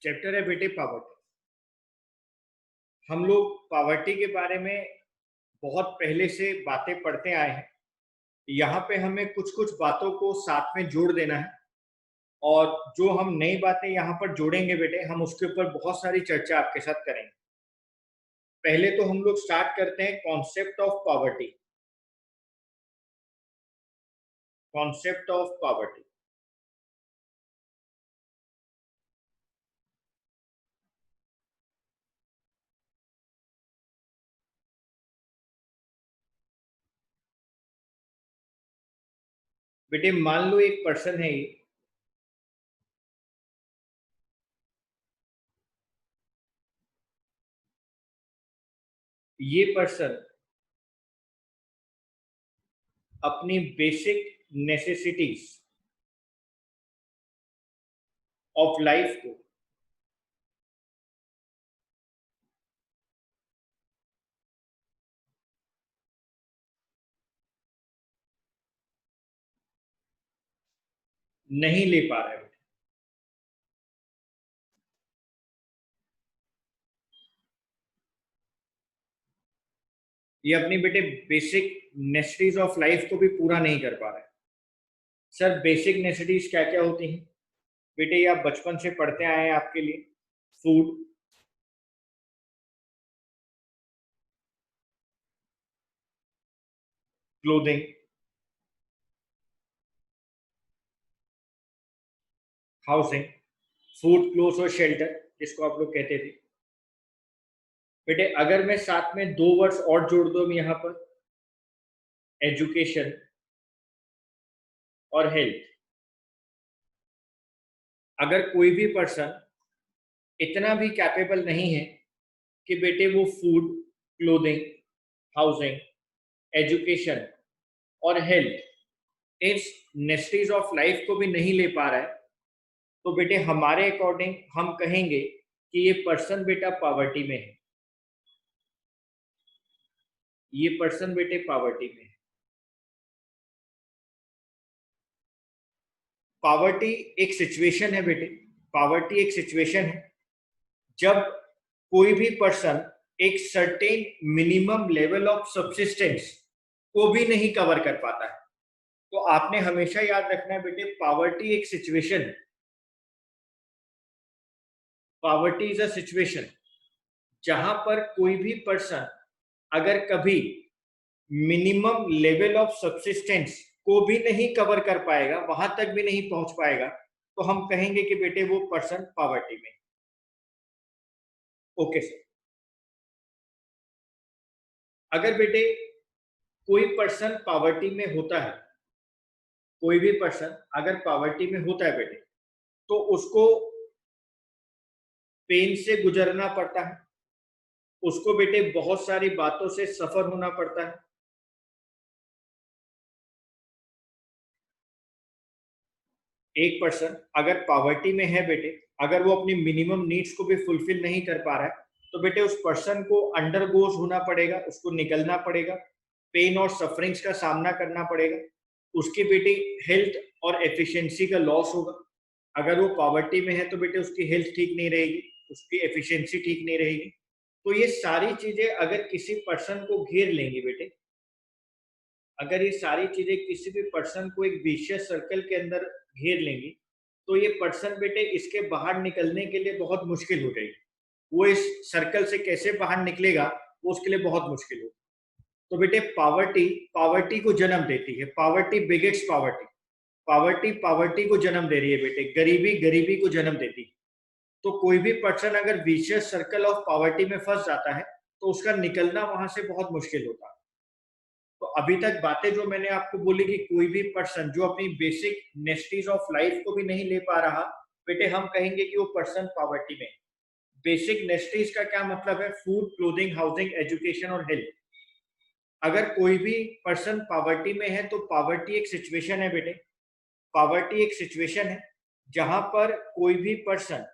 Chapter है बेटे poverty. हम लोग पावर्टी के बारे में बहुत पहले से बातें पढ़ते आए हैं। यहाँ पे हमें कुछ कुछ बातों को साथ में जोड़ देना है और जो हम नई बातें यहाँ पर जोड़ेंगे बेटे, हम उसके ऊपर बहुत सारी चर्चा आपके साथ करेंगे। पहले तो हम लोग स्टार्ट करते हैं concept of poverty. Concept of poverty. बेटे मान लो एक पर्सन है, ये पर्सन अपनी बेसिक नेसेसिटीज ऑफ लाइफ को नहीं ले पा रहा है। ये अपनी बेटे बेसिक नेसेसिटीज ऑफ लाइफ को भी पूरा नहीं कर पा रहा है। सर बेसिक नेसेसिटीज क्या क्या होती हैं बेटे? ये आप बचपन से पढ़ते आए हैं। आपके लिए food, clothing, housing, food, cloth और शेल्टर, जिसको आप लोग कहते थे। बेटे अगर मैं साथ में दो वर्ड्स और जोड़ दूं यहाँ पर, एजुकेशन और हेल्थ। अगर कोई भी पर्सन इतना भी कैपेबल नहीं है कि बेटे वो फूड, क्लोथिंग, हाउसिंग, एजुकेशन और हेल्थ, इस नेसेसिटीज ऑफ लाइफ को भी नहीं ले पा रहा है, तो बेटे हमारे अकॉर्डिंग हम कहेंगे कि ये पर्सन बेटा पावर्टी में है। ये पर्सन बेटे पावर्टी में है। पावर्टी एक सिचुएशन है बेटे। पावर्टी एक सिचुएशन है जब कोई भी पर्सन एक certain minimum level of subsistence को भी नहीं कवर कर पाता है। तो आपने हमेशा याद रखना है बेटे, पावर्टी एक सिचुएशन है। पावर्टी इज अ सिचुएशन जहां पर कोई भी पर्सन अगर कभी मिनिमम लेवल ऑफ सब्सिस्टेंस को भी नहीं कवर कर पाएगा, वहां तक भी नहीं पहुंच पाएगा, तो हम कहेंगे कि बेटे वो पर्सन पावर्टी में। Okay sir. अगर बेटे कोई पर्सन पावर्टी में होता है, कोई भी पर्सन अगर पावर्टी में होता है बेटे, तो उसको पेन से गुजरना पड़ता है, उसको बेटे बहुत सारी बातों से सफर होना पड़ता है। एक पर्सन अगर पावर्टी में है बेटे, अगर वो अपनी मिनिमम नीड्स को भी फुलफिल नहीं कर पा रहा है, तो बेटे उस पर्सन को अंडरगोज होना पड़ेगा, उसको निकलना पड़ेगा, पेन और सफरिंग्स का सामना करना पड़ेगा। उसकी बेटे हेल्थ और एफिशिएंसी का लॉस होगा। अगर वो पॉवर्टी में है तो बेटे उसकी हेल्थ ठीक नहीं रहेगी, उसकी एफिशिएंसी ठीक नहीं रहेगी। तो ये सारी चीजें अगर किसी पर्सन को घेर लेंगी बेटे, अगर ये सारी चीजें किसी भी पर्सन को एक विशियस सर्कल के अंदर घेर लेंगी, तो ये पर्सन बेटे इसके बाहर निकलने के लिए बहुत मुश्किल हो जाएगी। वो इस सर्कल से कैसे बाहर निकलेगा, वो उसके लिए बहुत मुश्किल हो। तो बेटे पावर्टी पावर्टी को जन्म देती है। Poverty begets poverty. Poverty poverty को जन्म दे रही है बेटे। गरीबी गरीबी को जन्म देती है। तो कोई भी पर्सन अगर विशियस सर्कल ऑफ पावर्टी में फंस जाता है, तो उसका निकलना वहां से बहुत मुश्किल होता है। तो अभी तक बातें जो मैंने आपको बोली कि कोई भी पर्सन जो अपनी बेसिक नेसेसिटीज ऑफ लाइफ को भी नहीं ले पा रहा, बेटे हम कहेंगे कि वो पर्सन पॉवर्टी में। बेसिक नेसेसिटीज का क्या मतलब है? फूड, क्लोथिंग, हाउसिंग, एजुकेशन और हेल्थ। अगर कोई भी पर्सन पॉवर्टी में है तो पॉवर्टी एक सिचुएशन है बेटे। पॉवर्टी एक सिचुएशन है जहां पर कोई भी पर्सन,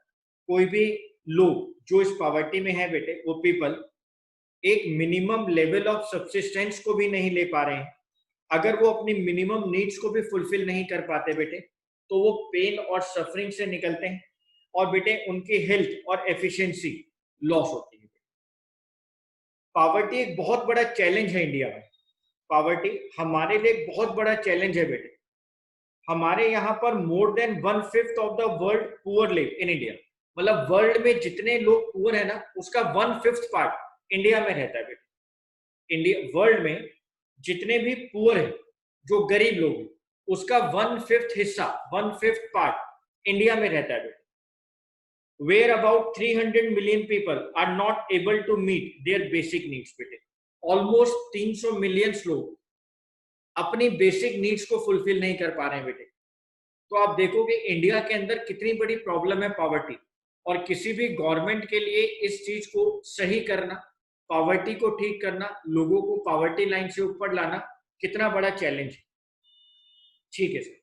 कोई भी लोग जो इस पॉवर्टी में है बेटे, वो पीपल एक मिनिमम लेवल ऑफ सब्सिस्टेंस को भी नहीं ले पा रहे हैं। अगर वो अपनी मिनिमम नीड्स को भी फुलफिल नहीं कर पाते बेटे, तो वो पेन और सफरिंग से निकलते हैं। और बेटे उनकी हेल्थ और एफिशिएंसी लॉस होती है। पॉवर्टी एक बहुत बड़ा चैलेंज है इंडिया में। पॉवर्टी हमारे लिए एक बहुत बड़ा चैलेंज है बेटे। हमारे यहाँ पर more than 1/5 of the world poor live in India. मतलब वर्ल्ड में जितने लोग पुअर है ना, उसका 1/5 पार्ट इंडिया में रहता है बेटे। इंडिया वर्ल्ड में जितने भी पुअर है, जो गरीब लोग हैं, उसका 1/5 हिस्सा, 1/5 पार्ट इंडिया में रहता है बेटे। Where about 300 million people are not able to meet their basic needs बेटे। ऑलमोस्ट 300 मिलियन लोग अपनी बेसिक नीड्स को फुलफिल नहीं कर पा रहे हैं बेटे। तो आप देखोगे इंडिया के अंदर कितनी बड़ी प्रॉब्लम है पॉवर्टी, और किसी भी गवर्नमेंट के लिए इस चीज को सही करना, पॉवर्टी को ठीक करना, लोगों को पॉवर्टी लाइन से ऊपर लाना कितना बड़ा चैलेंज है। ठीक है सर,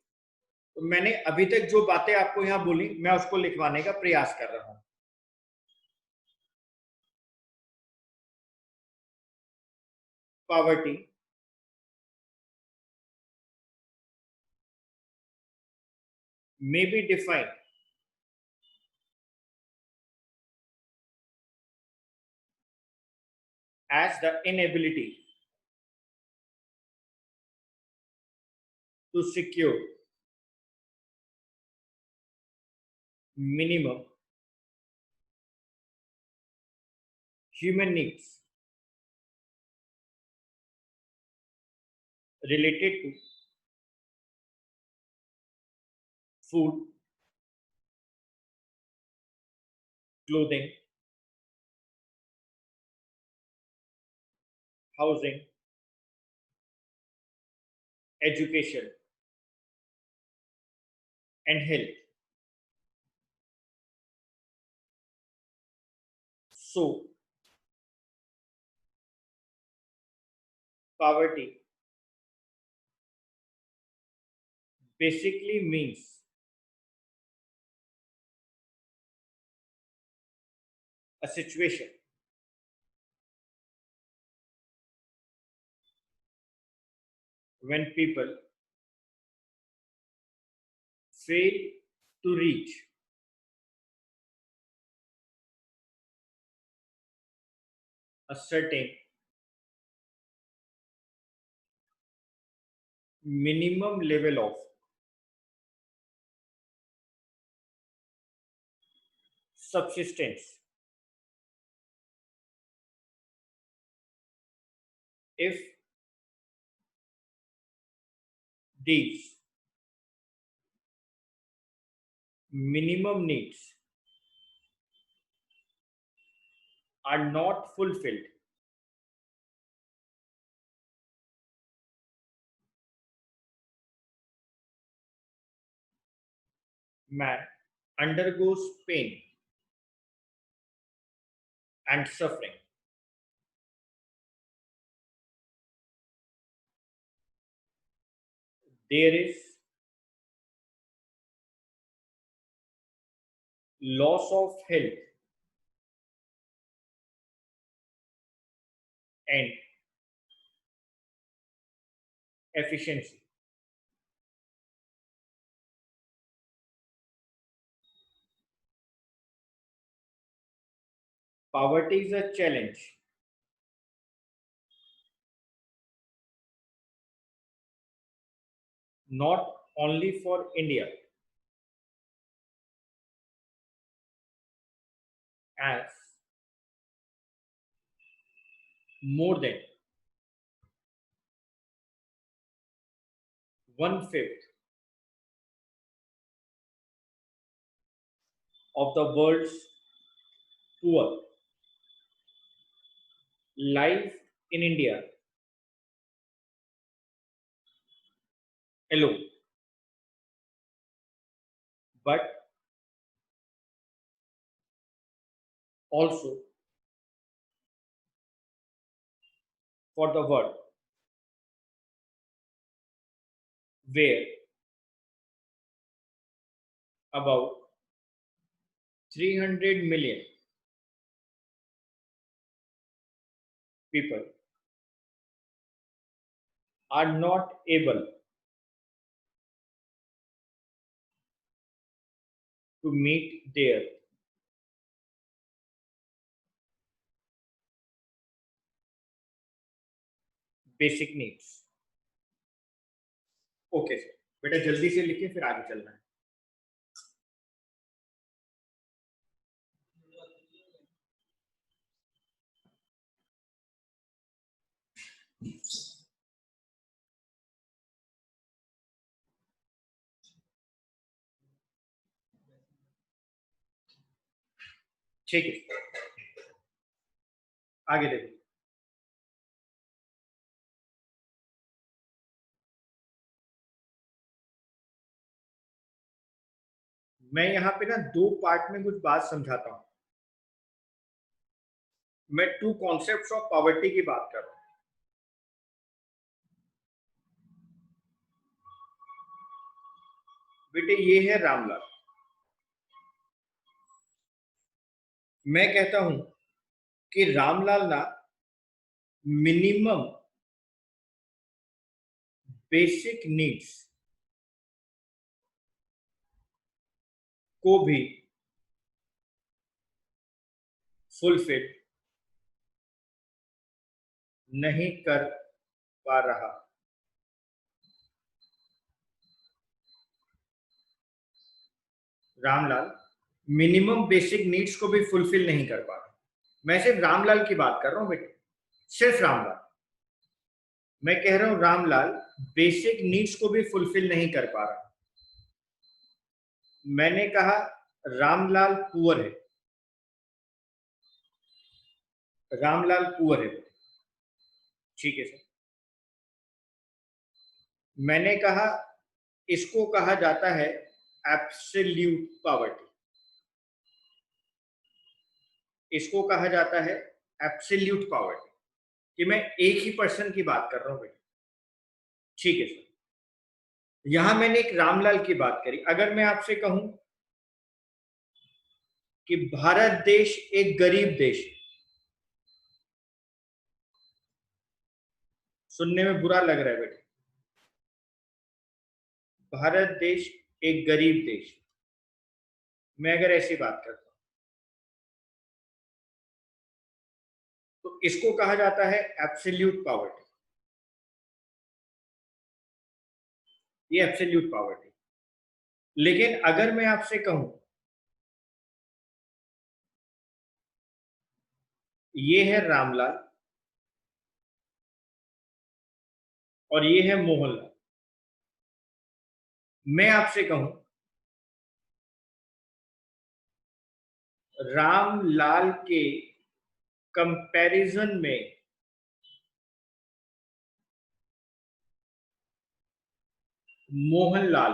तो मैंने अभी तक जो बातें आपको यहाँ बोली, मैं उसको लिखवाने का प्रयास कर रहा हूँ। Poverty may be defined as the inability to secure minimum human needs related to food, clothing, housing, education, and health. So, poverty basically means a situation when people fail to reach a certain minimum level of subsistence. If these minimum needs are not fulfilled, man undergoes pain and suffering. There is loss of health and efficiency. Poverty is a challenge not only for India, as more than 1/5 of the world's poor live in India alone. But also for the world, where about 300 million people are not able to meet their basic needs. Okay sir, बेटा जल्दी से लिखिए फिर आगे चलना है. ठीक है, आगे देखो. मैं यहाँ पे ना दो पार्ट में कुछ बात समझाता हूँ. मैं टू कॉन्सेप्ट्स ऑफ पॉवर्टी की बात कर रहा हूँ. बेटे ये है रामलाल. मैं कहता हूं कि रामलाल ना मिनिमम बेसिक नीड्स को भी फुलफिल नहीं कर पा रहा. रामलाल मिनिमम बेसिक नीड्स को भी फुलफिल नहीं कर पा रहा. मैं सिर्फ रामलाल की बात कर रहा हूं बेटे, सिर्फ रामलाल. मैं कह रहा हूं रामलाल बेसिक नीड्स को भी फुलफिल नहीं कर पा रहा. मैंने कहा रामलाल पुअर है. रामलाल पुअर है. ठीक है सर. मैंने कहा इसको कहा जाता है एब्सोल्यूट पॉवर्टी. इसको कहा जाता है एब्सोल्यूट पॉवर्टी, कि मैं एक ही पर्सन की बात कर रहा हूं बेटा. ठीक है सर. यहां मैंने एक रामलाल की बात करी. अगर मैं आपसे कहूं कि भारत देश एक गरीब देश है, सुनने में बुरा लग रहा है बेटा. भारत देश एक गरीब देश है. मैं अगर ऐसी बात करता हूं तो इसको कहा जाता है एब्सोल्यूट पॉवर्टी. ये एब्सोल्यूट पॉवर्टी. लेकिन अगर मैं आपसे कहूं ये है रामलाल और ये है मोहनलाल, मैं आपसे कहूं रामलाल के कंपैरिजन में मोहनलाल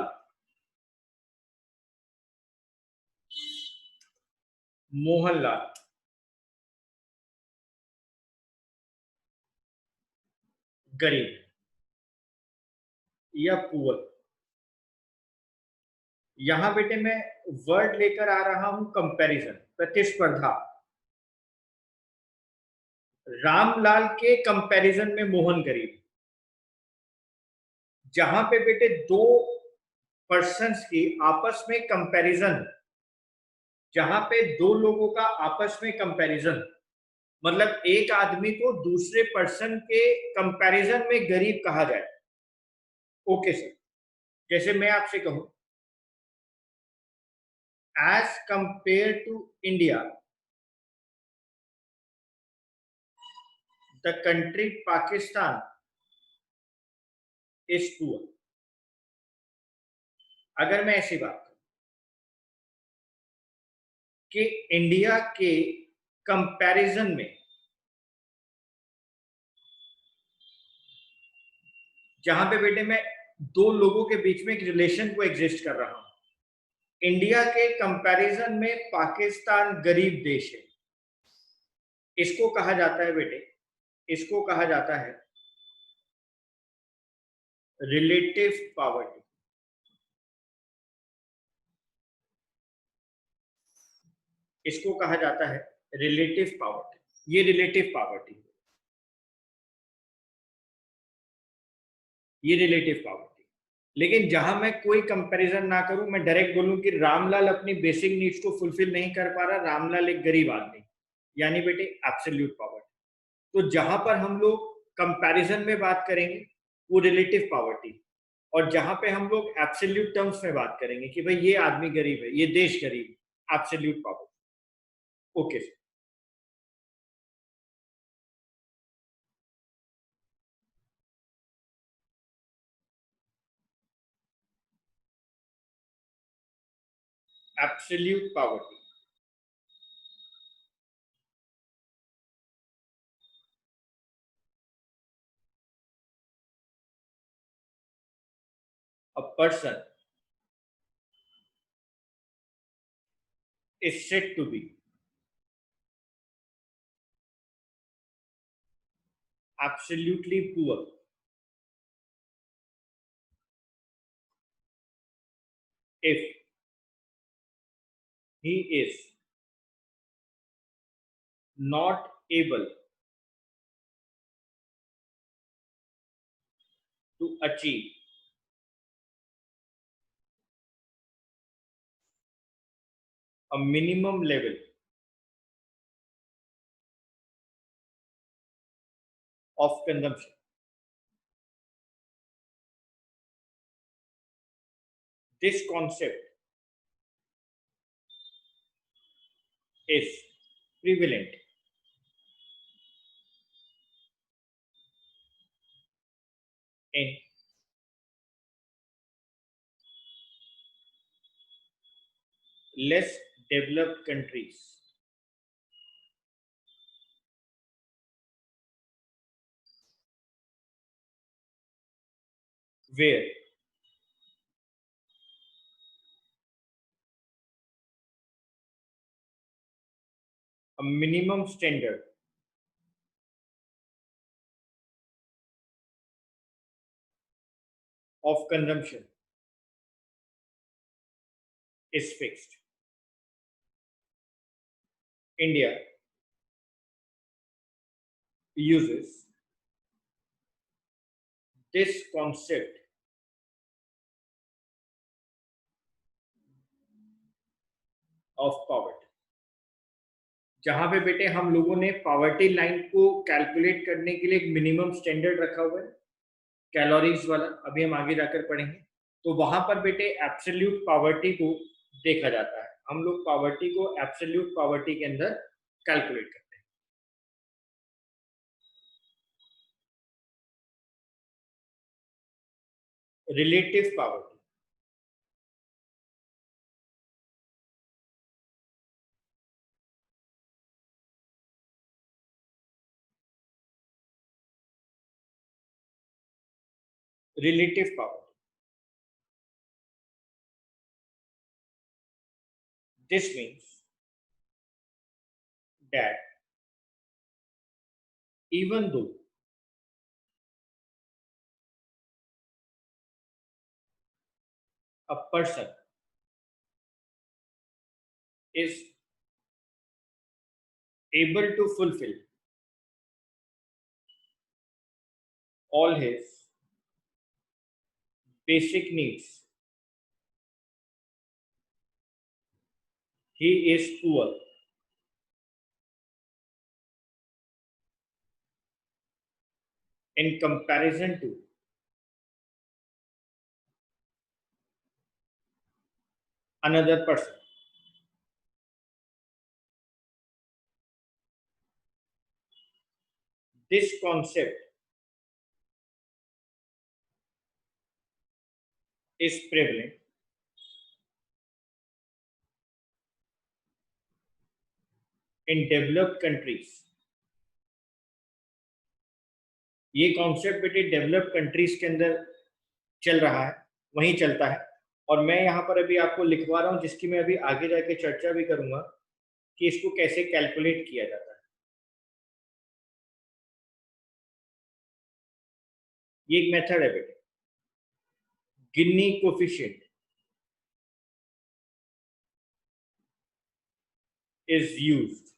मोहनलाल गरीब या पुअर. यहां बेटे मैं वर्ड लेकर आ रहा हूं कंपैरिजन, प्रतिस्पर्धा. रामलाल के कंपैरिजन में मोहन गरीब. जहां पे बेटे दो पर्सन्स की आपस में कंपैरिजन, जहां पे दो लोगों का आपस में कंपैरिजन, मतलब एक आदमी को दूसरे पर्सन के कंपैरिजन में गरीब कहा जाए. Okay sir. जैसे मैं आपसे कहूं as compare to India the country Pakistan is poor. अगर मैं ऐसी बात करूं कि इंडिया के कंपैरिजन में, जहां पे बेटे मैं दो लोगों के बीच में एक रिलेशन को एग्जिस्ट कर रहा हूं, इंडिया के कंपैरिजन में पाकिस्तान गरीब देश है. इसको कहा जाता है बेटे, इसको कहा जाता है रिलेटिव पॉवर्टी. इसको कहा जाता है रिलेटिव पॉवर्टी. ये रिलेटिव पॉवर्टी, ये रिलेटिव पॉवर्टी. लेकिन जहां मैं कोई कंपैरिजन ना करूं, मैं डायरेक्ट बोलूं कि रामलाल अपनी बेसिक नीड्स को फुलफिल नहीं कर पा रहा, रामलाल एक गरीब आदमी, यानी बेटे एब्सोल्यूट पॉवर्टी। तो जहां पर हम लोग कंपैरिजन में बात करेंगे वो रिलेटिव पॉवर्टी, और जहां पे हम लोग एब्सोल्यूट टर्म्स में बात करेंगे कि भाई ये आदमी गरीब है, ये देश गरीब है, absolute poverty. Okay sir. Absolute poverty, a person is said to be absolutely poor if he is not able to achieve a minimum level of consumption. This concept is prevalent in less developed countries where a minimum standard of consumption is fixed. India uses this concept of poverty, जहां पे बेटे हम लोगों ने poverty line को calculate करने के लिए एक मिनिमम स्टैंडर्ड रखा हुआ है, कैलोरीज वाला, अभी हम आगे जाकर पढ़ेंगे। तो वहां पर बेटे एब्सोल्यूट पॉवर्टी को देखा जाता है, हम लोग पॉवर्टी को एब्सोल्यूट पॉवर्टी के अंदर कैलकुलेट करते हैं। Relative poverty, relative poverty, this means that even though a person is able to fulfill all his basic needs, he is poor in comparison to another person. This concept is prevalent in developed countries. ये concept बेटे developed countries के अंदर चल रहा है, वहीं चलता है, और मैं यहाँ पर अभी आपको लिखवा रहा हूँ, जिसकी मैं अभी आगे जाके चर्चा भी करूंगा कि इसको कैसे कैलकुलेट किया जाता है। ये एक मेथड है बेटे, Gini coefficient is used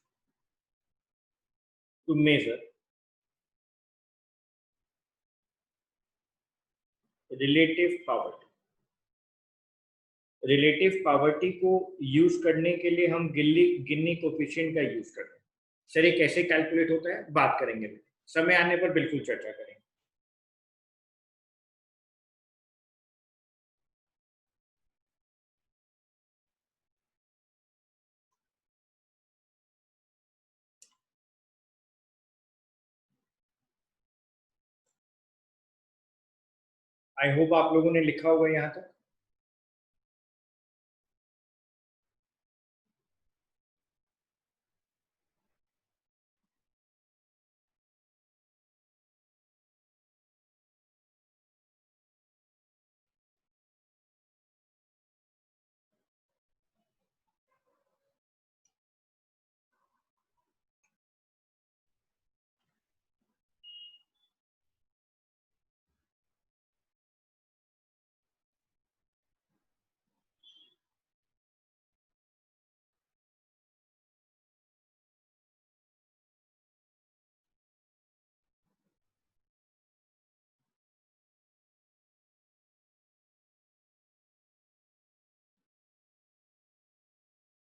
to measure relative poverty. Relative poverty को यूज करने के लिए हम गिन्नी कोफिशिएंट का यूज करते हैं। सर ये कैसे कैलकुलेट होता है बात करेंगे, समय आने पर बिल्कुल चर्चा करेंगे। आई होप आप लोगों ने लिखा होगा यहाँ तक।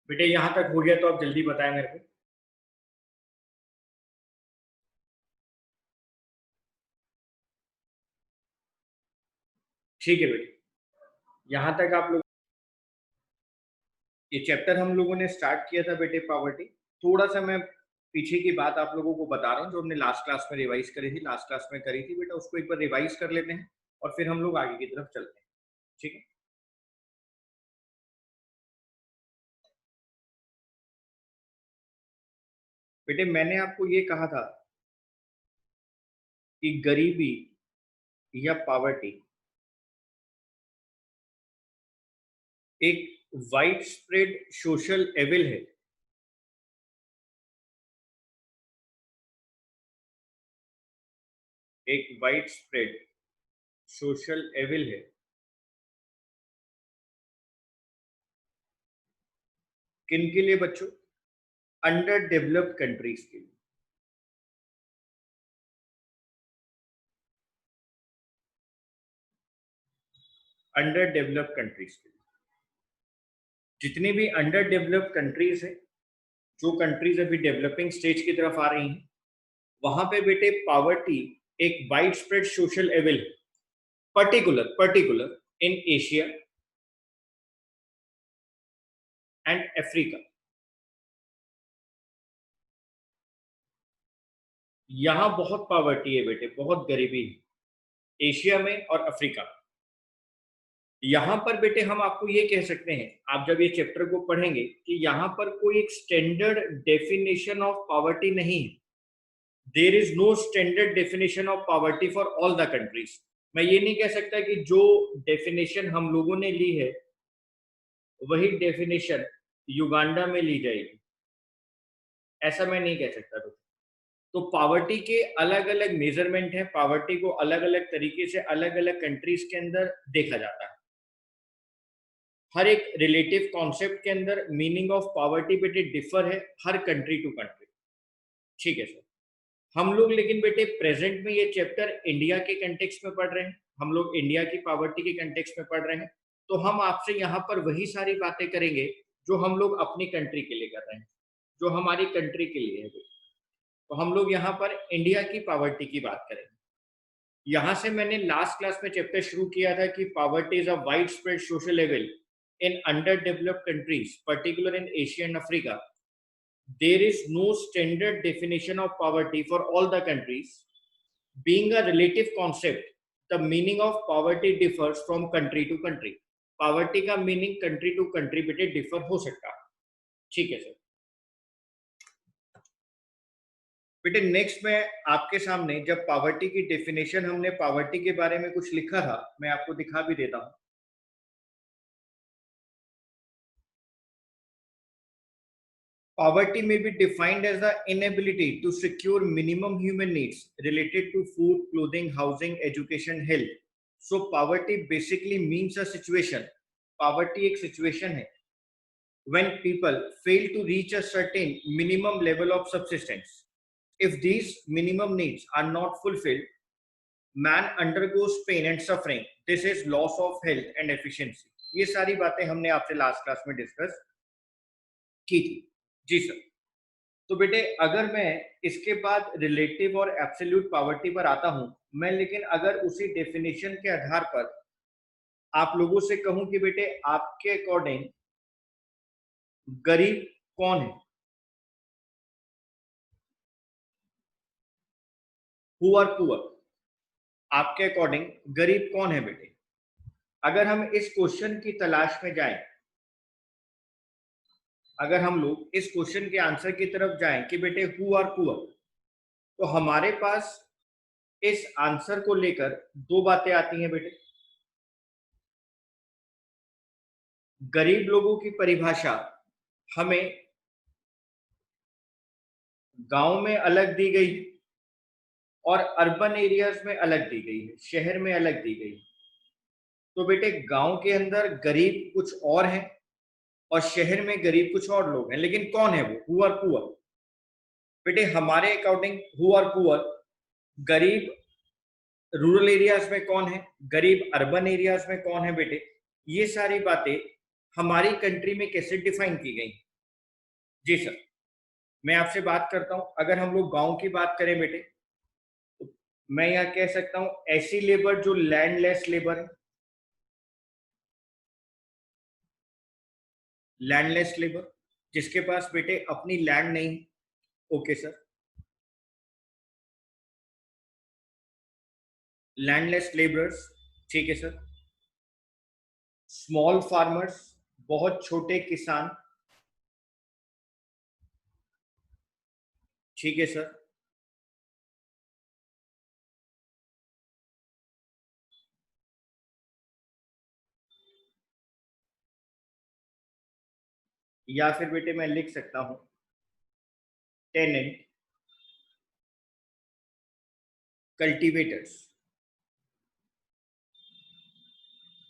बेटे यहाँ तक हो गया तो आप जल्दी बताएं मेरे को। ठीक है बेटे, यहाँ तक आप लोग ये चैप्टर हम लोगों ने स्टार्ट किया था बेटे पावर्टी। थोड़ा सा मैं पीछे की बात आप लोगों को बता रहा हूँ जो हमने लास्ट क्लास में रिवाइज करी थी, लास्ट क्लास में करी थी बेटा, उसको एक बार रिवाइज कर लेते हैं और फिर हम लोग आगे की तरफ चलते हैं। ठीक है बेटे, मैंने आपको ये कहा था कि गरीबी या पावर्टी एक वाइड स्प्रेड सोशल एविल है। एक वाइड स्प्रेड सोशल एविल है। किन के लिए बच्चों? अंडर डेवलप्ड कंट्रीज के लिए। अंडर डेवलप्ड कंट्रीज के लिए, जितनी भी अंडर डेवलप्ड कंट्रीज है, जो कंट्रीज अभी डेवलपिंग स्टेज की तरफ आ रही हैं, वहां पे बेटे पावर्टी एक वाइड स्प्रेड सोशल एविल है, particular in Asia and Africa. यहां बहुत पावर्टी है बेटे, बहुत गरीबी है एशिया में और अफ्रीका में। यहां पर बेटे हम आपको ये कह सकते हैं, आप जब ये चैप्टर को पढ़ेंगे, कि यहां पर कोई एक स्टैंडर्ड डेफिनेशन ऑफ पावर्टी नहीं है। There is no standard definition of poverty for all the countries. मैं ये नहीं कह सकता कि जो डेफिनेशन हम लोगों ने ली है वही डेफिनेशन युगांडा में ली जाएगी, ऐसा मैं नहीं कह सकता। तो पावर्टी के अलग अलग मेजरमेंट है, पावर्टी को अलग अलग तरीके से अलग अलग कंट्रीज के अंदर देखा जाता है। हर एक रिलेटिव कॉन्सेप्ट के अंदर मीनिंग ऑफ पावर्टी बेटे डिफर है हर कंट्री टू कंट्री। ठीक है सर, हम लोग लेकिन बेटे प्रेजेंट में ये चैप्टर इंडिया के कंटेक्स्ट में पढ़ रहे हैं, हम लोग इंडिया की पावर्टी के कंटेक्स्ट में पढ़ रहे हैं। तो हम आपसे यहाँ पर वही सारी बातें करेंगे जो हम लोग अपनी कंट्री के लिए कर रहे हैं, जो हमारी कंट्री के लिए है। तो हम लोग यहाँ पर इंडिया की पावर्टी की बात करेंगे। यहाँ से मैंने लास्ट क्लास में चैप्टर शुरू किया था कि poverty is a wide spread social level in under developed countries, particular in Asia and Africa. There is no standard definition of poverty for all the countries. Being a relative concept, the meaning of poverty differs from country to country. Poverty का meaning country to country बेटे differ हो सकता है। ठीक है sir बेटे, next मैं आपके सामने जब पावर्टी की डेफिनेशन, हमने पावर्टी के बारे में कुछ लिखा था, मैं आपको दिखा भी देता हूं। Poverty may be defined as the inability to secure minimum human needs related to food, clothing, housing, education, health. So poverty basically means a situation. Poverty एक situation है when people fail to reach a certain minimum level of subsistence. If these minimum needs are not fulfilled, man undergoes pain and suffering. This is loss of health and efficiency. ये सारी बातें हमने आपसे last class में discuss की थी। जी sir. तो बेटे अगर मैं इसके बाद रिलेटिव और एब्सोल्यूट पॉवर्टी पर आता हूं, मैं लेकिन अगर उसी डेफिनेशन के आधार पर आप लोगों से कहूं कि बेटे आपके अकॉर्डिंग गरीब कौन है, हु आर पुअर, आपके अकॉर्डिंग गरीब कौन है बेटे? अगर हम इस क्वेश्चन की तलाश में जाएं, अगर हम लोग इस क्वेश्चन के आंसर की तरफ जाएं कि बेटे हु आर पुअर, तो हमारे पास इस आंसर को लेकर दो बातें आती हैं बेटे। गरीब लोगों की परिभाषा हमें गांव में अलग दी गई और अर्बन एरियाज में अलग दी गई है, शहर में अलग दी गई। तो बेटे गांव के अंदर गरीब कुछ और हैं और शहर में गरीब कुछ और लोग हैं, लेकिन कौन है वो हु आर पुअर? बेटे हमारे अकॉर्डिंग हु आर पुअर, गरीब रूरल एरियाज में कौन है, गरीब अर्बन एरियाज में कौन है बेटे, ये सारी बातें हमारी कंट्री में कैसे डिफाइन की गई? जी सर। मैं आपसे बात करता हूं, अगर हम लोग गांव की बात करें बेटे, तो मैं यह कह सकता हूं ऐसी लेबर जो लैंडलेस लेबर है, लैंडलेस लेबर जिसके पास बेटे अपनी लैंड नहीं। Okay sir. लैंडलेस लेबरर्स, ठीक है सर। स्मॉल फार्मर्स, बहुत छोटे किसान, ठीक है सर। या फिर बेटे मैं लिख सकता हूं टेनेंट, कल्टीवेटर्स,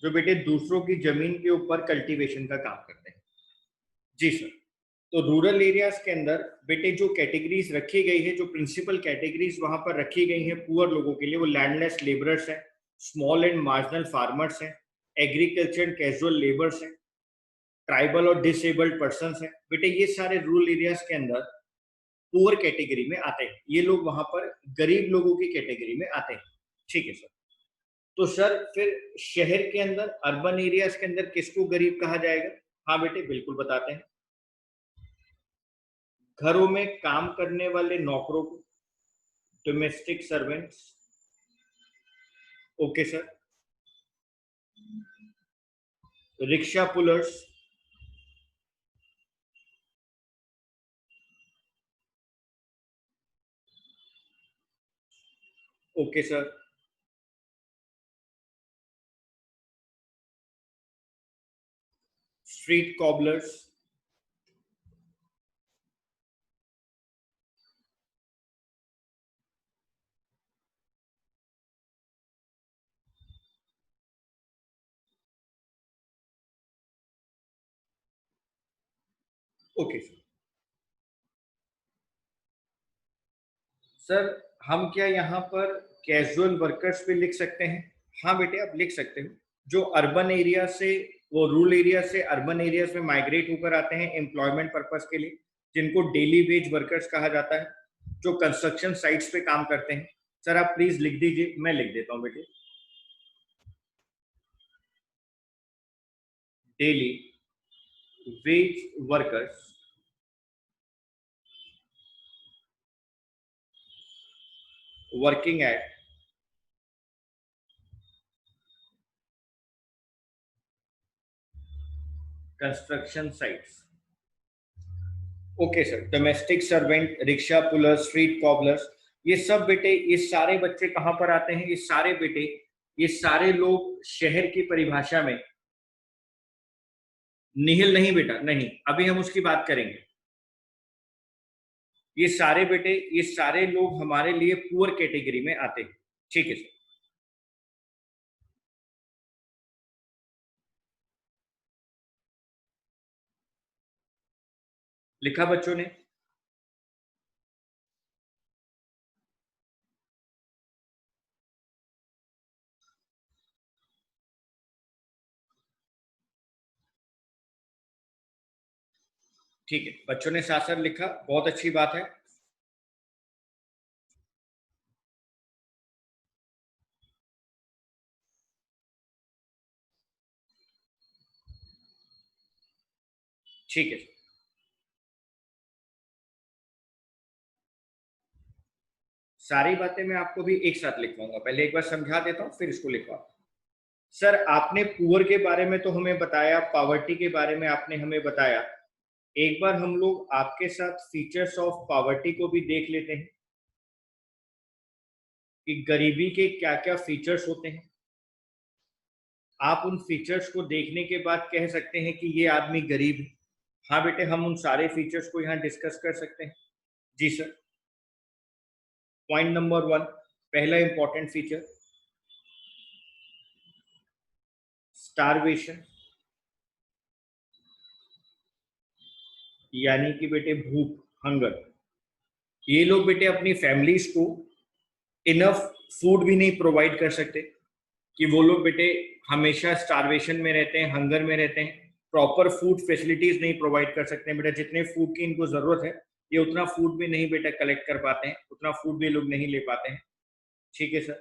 जो बेटे दूसरों की जमीन के ऊपर कल्टीवेशन का काम करते हैं। जी सर। तो रूरल एरियाज के अंदर बेटे जो कैटेगरीज रखी गई है, जो प्रिंसिपल कैटेगरीज वहां पर रखी गई हैं पुअर लोगों के लिए, वो लैंडलेस लेबरर्स हैं, स्मॉल एंड मार्जिनल फार्मर्स हैं, एग्रीकल्चर एंड कैजुअल लेबर्स हैं, ट्राइबल और डिसेबल्ड पर्सन हैं। बेटे ये सारे रूरल एरियाज के अंदर पुअर कैटेगरी में आते हैं, ये लोग वहां पर गरीब लोगों की कैटेगरी में आते हैं। ठीक है सर। तो सर फिर शहर के अंदर, अर्बन एरियाज के अंदर किसको गरीब कहा जाएगा? हाँ बेटे बिल्कुल बताते हैं। घरों में काम करने वाले नौकरों को, domestic servants. Okay sir. Rickshaw pullers. Okay sir. Street cobblers. Okay sir. Sir हम क्या यहाँ पर कैजुअल वर्कर्स भी लिख सकते हैं? हाँ बेटे आप लिख सकते हो। जो अर्बन एरिया से, वो रूरल एरिया से अर्बन एरियाज में माइग्रेट होकर आते हैं एम्प्लॉयमेंट पर्पस के लिए, जिनको डेली वेज वर्कर्स कहा जाता है, जो कंस्ट्रक्शन साइट्स पे काम करते हैं। सर आप प्लीज लिख दीजिए, मैं लिख देता हूँ बेटे। Daily wage workers working at construction sites। Okay sir. Domestic servant, rickshaw puller, street cobblers, ये सब बेटे, ये सारे बच्चे कहां पर आते हैं? ये सारे बेटे, ये सारे लोग शहर की परिभाषा में, निहिल नहीं बेटा नहीं, अभी हम उसकी बात करेंगे। ये सारे बेटे, ये सारे लोग हमारे लिए पुअर कैटेगरी में आते हैं। ठीक है सर। लिखा बच्चों ने? ठीक है, बच्चों ने साथ साथ लिखा, बहुत अच्छी बात है। ठीक है, सारी बातें मैं आपको भी एक साथ लिखवाऊंगा, पहले एक बार समझा देता हूँ फिर इसको लिखवा। सर आपने पुअर के बारे में तो हमें बताया, पावर्टी के बारे में आपने हमें बताया, एक बार हम लोग आपके साथ फीचर्स ऑफ पावर्टी को भी देख लेते हैं कि गरीबी के क्या क्या फीचर्स होते हैं। आप उन फीचर्स को देखने के बाद कह सकते हैं कि ये आदमी गरीब है। हाँ बेटे, हम उन सारे फीचर्स को यहाँ डिस्कस कर सकते हैं। जी सर। पॉइंट नंबर 1, पहला इंपॉर्टेंट फीचर, स्टारवेशन, यानी कि बेटे भूख, हंगर। ये लोग बेटे अपनी फैमिलीज को इनफ फूड भी नहीं प्रोवाइड कर सकते, कि वो लोग बेटे हमेशा स्टारवेशन में रहते हैं, हंगर में रहते हैं, प्रॉपर फूड फैसिलिटीज नहीं प्रोवाइड कर सकते हैं बेटा। जितने फूड की इनको जरूरत है, ये उतना फूड भी नहीं बेटा कलेक्ट कर पाते हैं, उतना फूड भी लोग नहीं ले पाते हैं। ठीक है सर।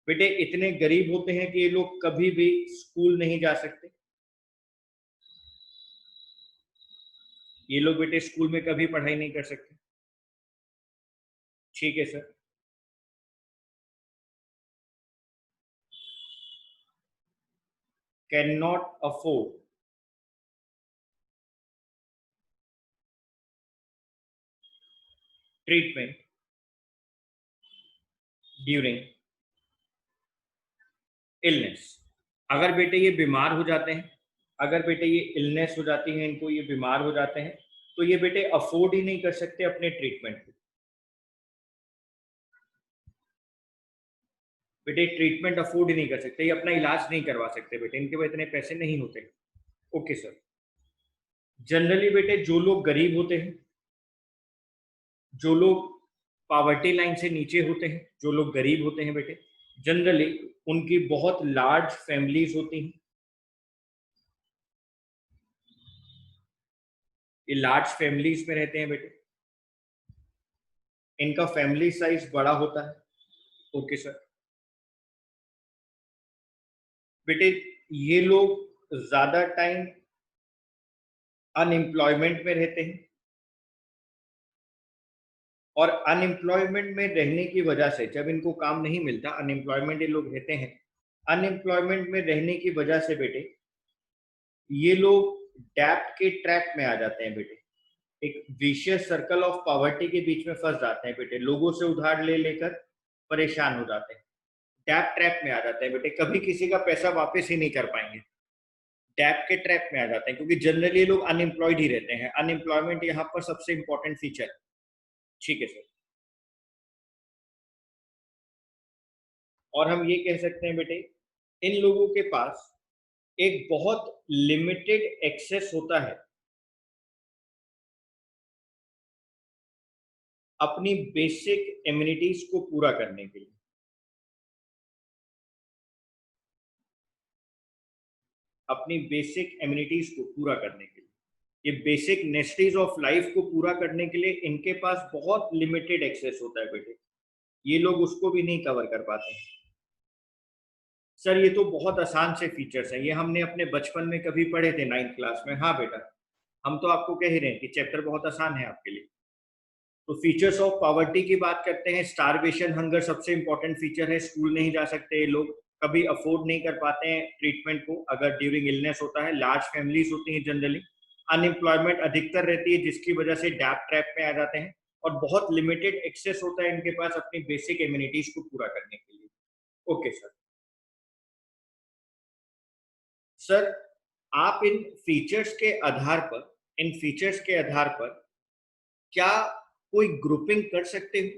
बेटे इतने गरीब होते हैं कि ये लोग कभी भी स्कूल नहीं जा सकते। ये लोग बेटे स्कूल में कभी पढ़ाई नहीं कर सकते। ठीक है sir. Can not afford treatment during illness. अगर बेटे ये बीमार हो जाते हैं, अगर बेटे ये इलनेस हो जाती है इनको, ये बीमार हो जाते हैं, तो ये बेटे अफोर्ड ही नहीं कर सकते अपने ट्रीटमेंट को। बेटे ट्रीटमेंट अफोर्ड ही नहीं कर सकते, ये अपना इलाज नहीं करवा सकते बेटे, इनके पास इतने पैसे नहीं होते। Okay sir. जनरली बेटे जो लोग गरीब होते हैं, जो लोग पावर्टी लाइन से नीचे होते हैं, जो लोग गरीब होते हैं बेटे, जनरली उनकी बहुत लार्ज फैमिलीज होती हैं। ये लार्ज फैमिलीज में रहते हैं बेटे, इनका फैमिली साइज बड़ा होता है। Okay sir. बेटे ये लोग ज्यादा टाइम अनएम्प्लॉयमेंट में रहते हैं, और अनएम्प्लॉयमेंट में रहने की वजह से जब इनको काम नहीं मिलता, अनएम्प्लॉयमेंट ये लोग रहते हैं, अनएम्प्लॉयमेंट में रहने की वजह से बेटे ये लोग डेब्ट के ट्रैप में आ जाते हैं बेटे, एक विशियस सर्कल ऑफ पॉवर्टी के बीच में फंस जाते हैं बेटे, लोगों से उधार ले लेकर परेशान हो जाते हैं, डेब्ट ट्रैप में आ जाते हैं बेटे, कभी किसी का पैसा वापस ही नहीं कर पाएंगे, डेब्ट के ट्रैप में आ जाते हैं, क्योंकि जनरली लोग अनएम्प्लॉयड ही रहते हैं। अनएम्प्लॉयमेंट यहाँ पर सबसे इंपॉर्टेंट फीचर है। ठीक है सर। और हम ये कह सकते हैं बेटे, इन लोगों के पास एक बहुत लिमिटेड एक्सेस होता है अपनी बेसिक इम्यूनिटीज को पूरा करने के लिए, अपनी बेसिक इम्यूनिटीज को पूरा करने के लिए, ये बेसिक नेसेसिटीज ऑफ लाइफ को पूरा करने के लिए इनके पास बहुत लिमिटेड एक्सेस होता है बेटे, ये लोग उसको भी नहीं कवर कर पाते हैं। सर ये तो बहुत आसान से फीचर्स हैं, ये हमने अपने बचपन में कभी पढ़े थे 9th क्लास में। हाँ बेटा, हम तो आपको कह ही रहे हैं कि चैप्टर बहुत आसान है आपके लिए। तो फीचर्स ऑफ पॉवर्टी की बात करते हैं, स्टारवेशन, हंगर सबसे इंपॉर्टेंट फीचर है, स्कूल नहीं जा सकते ये लोग, कभी अफोर्ड नहीं कर पाते हैं ट्रीटमेंट को अगर ड्यूरिंग इलनेस होता है, लार्ज फैमिलीज होती हैं जनरली, अनएम्प्लॉयमेंट अधिकतर रहती है जिसकी वजह से डेब्ट ट्रैप में आ जाते हैं, और बहुत लिमिटेड एक्सेस होता है इनके पास अपनी बेसिक इम्यूनिटीज को पूरा करने के लिए। Okay sir. सर आप इन फीचर्स के आधार पर, इन फीचर्स के आधार पर क्या कोई ग्रुपिंग कर सकते हो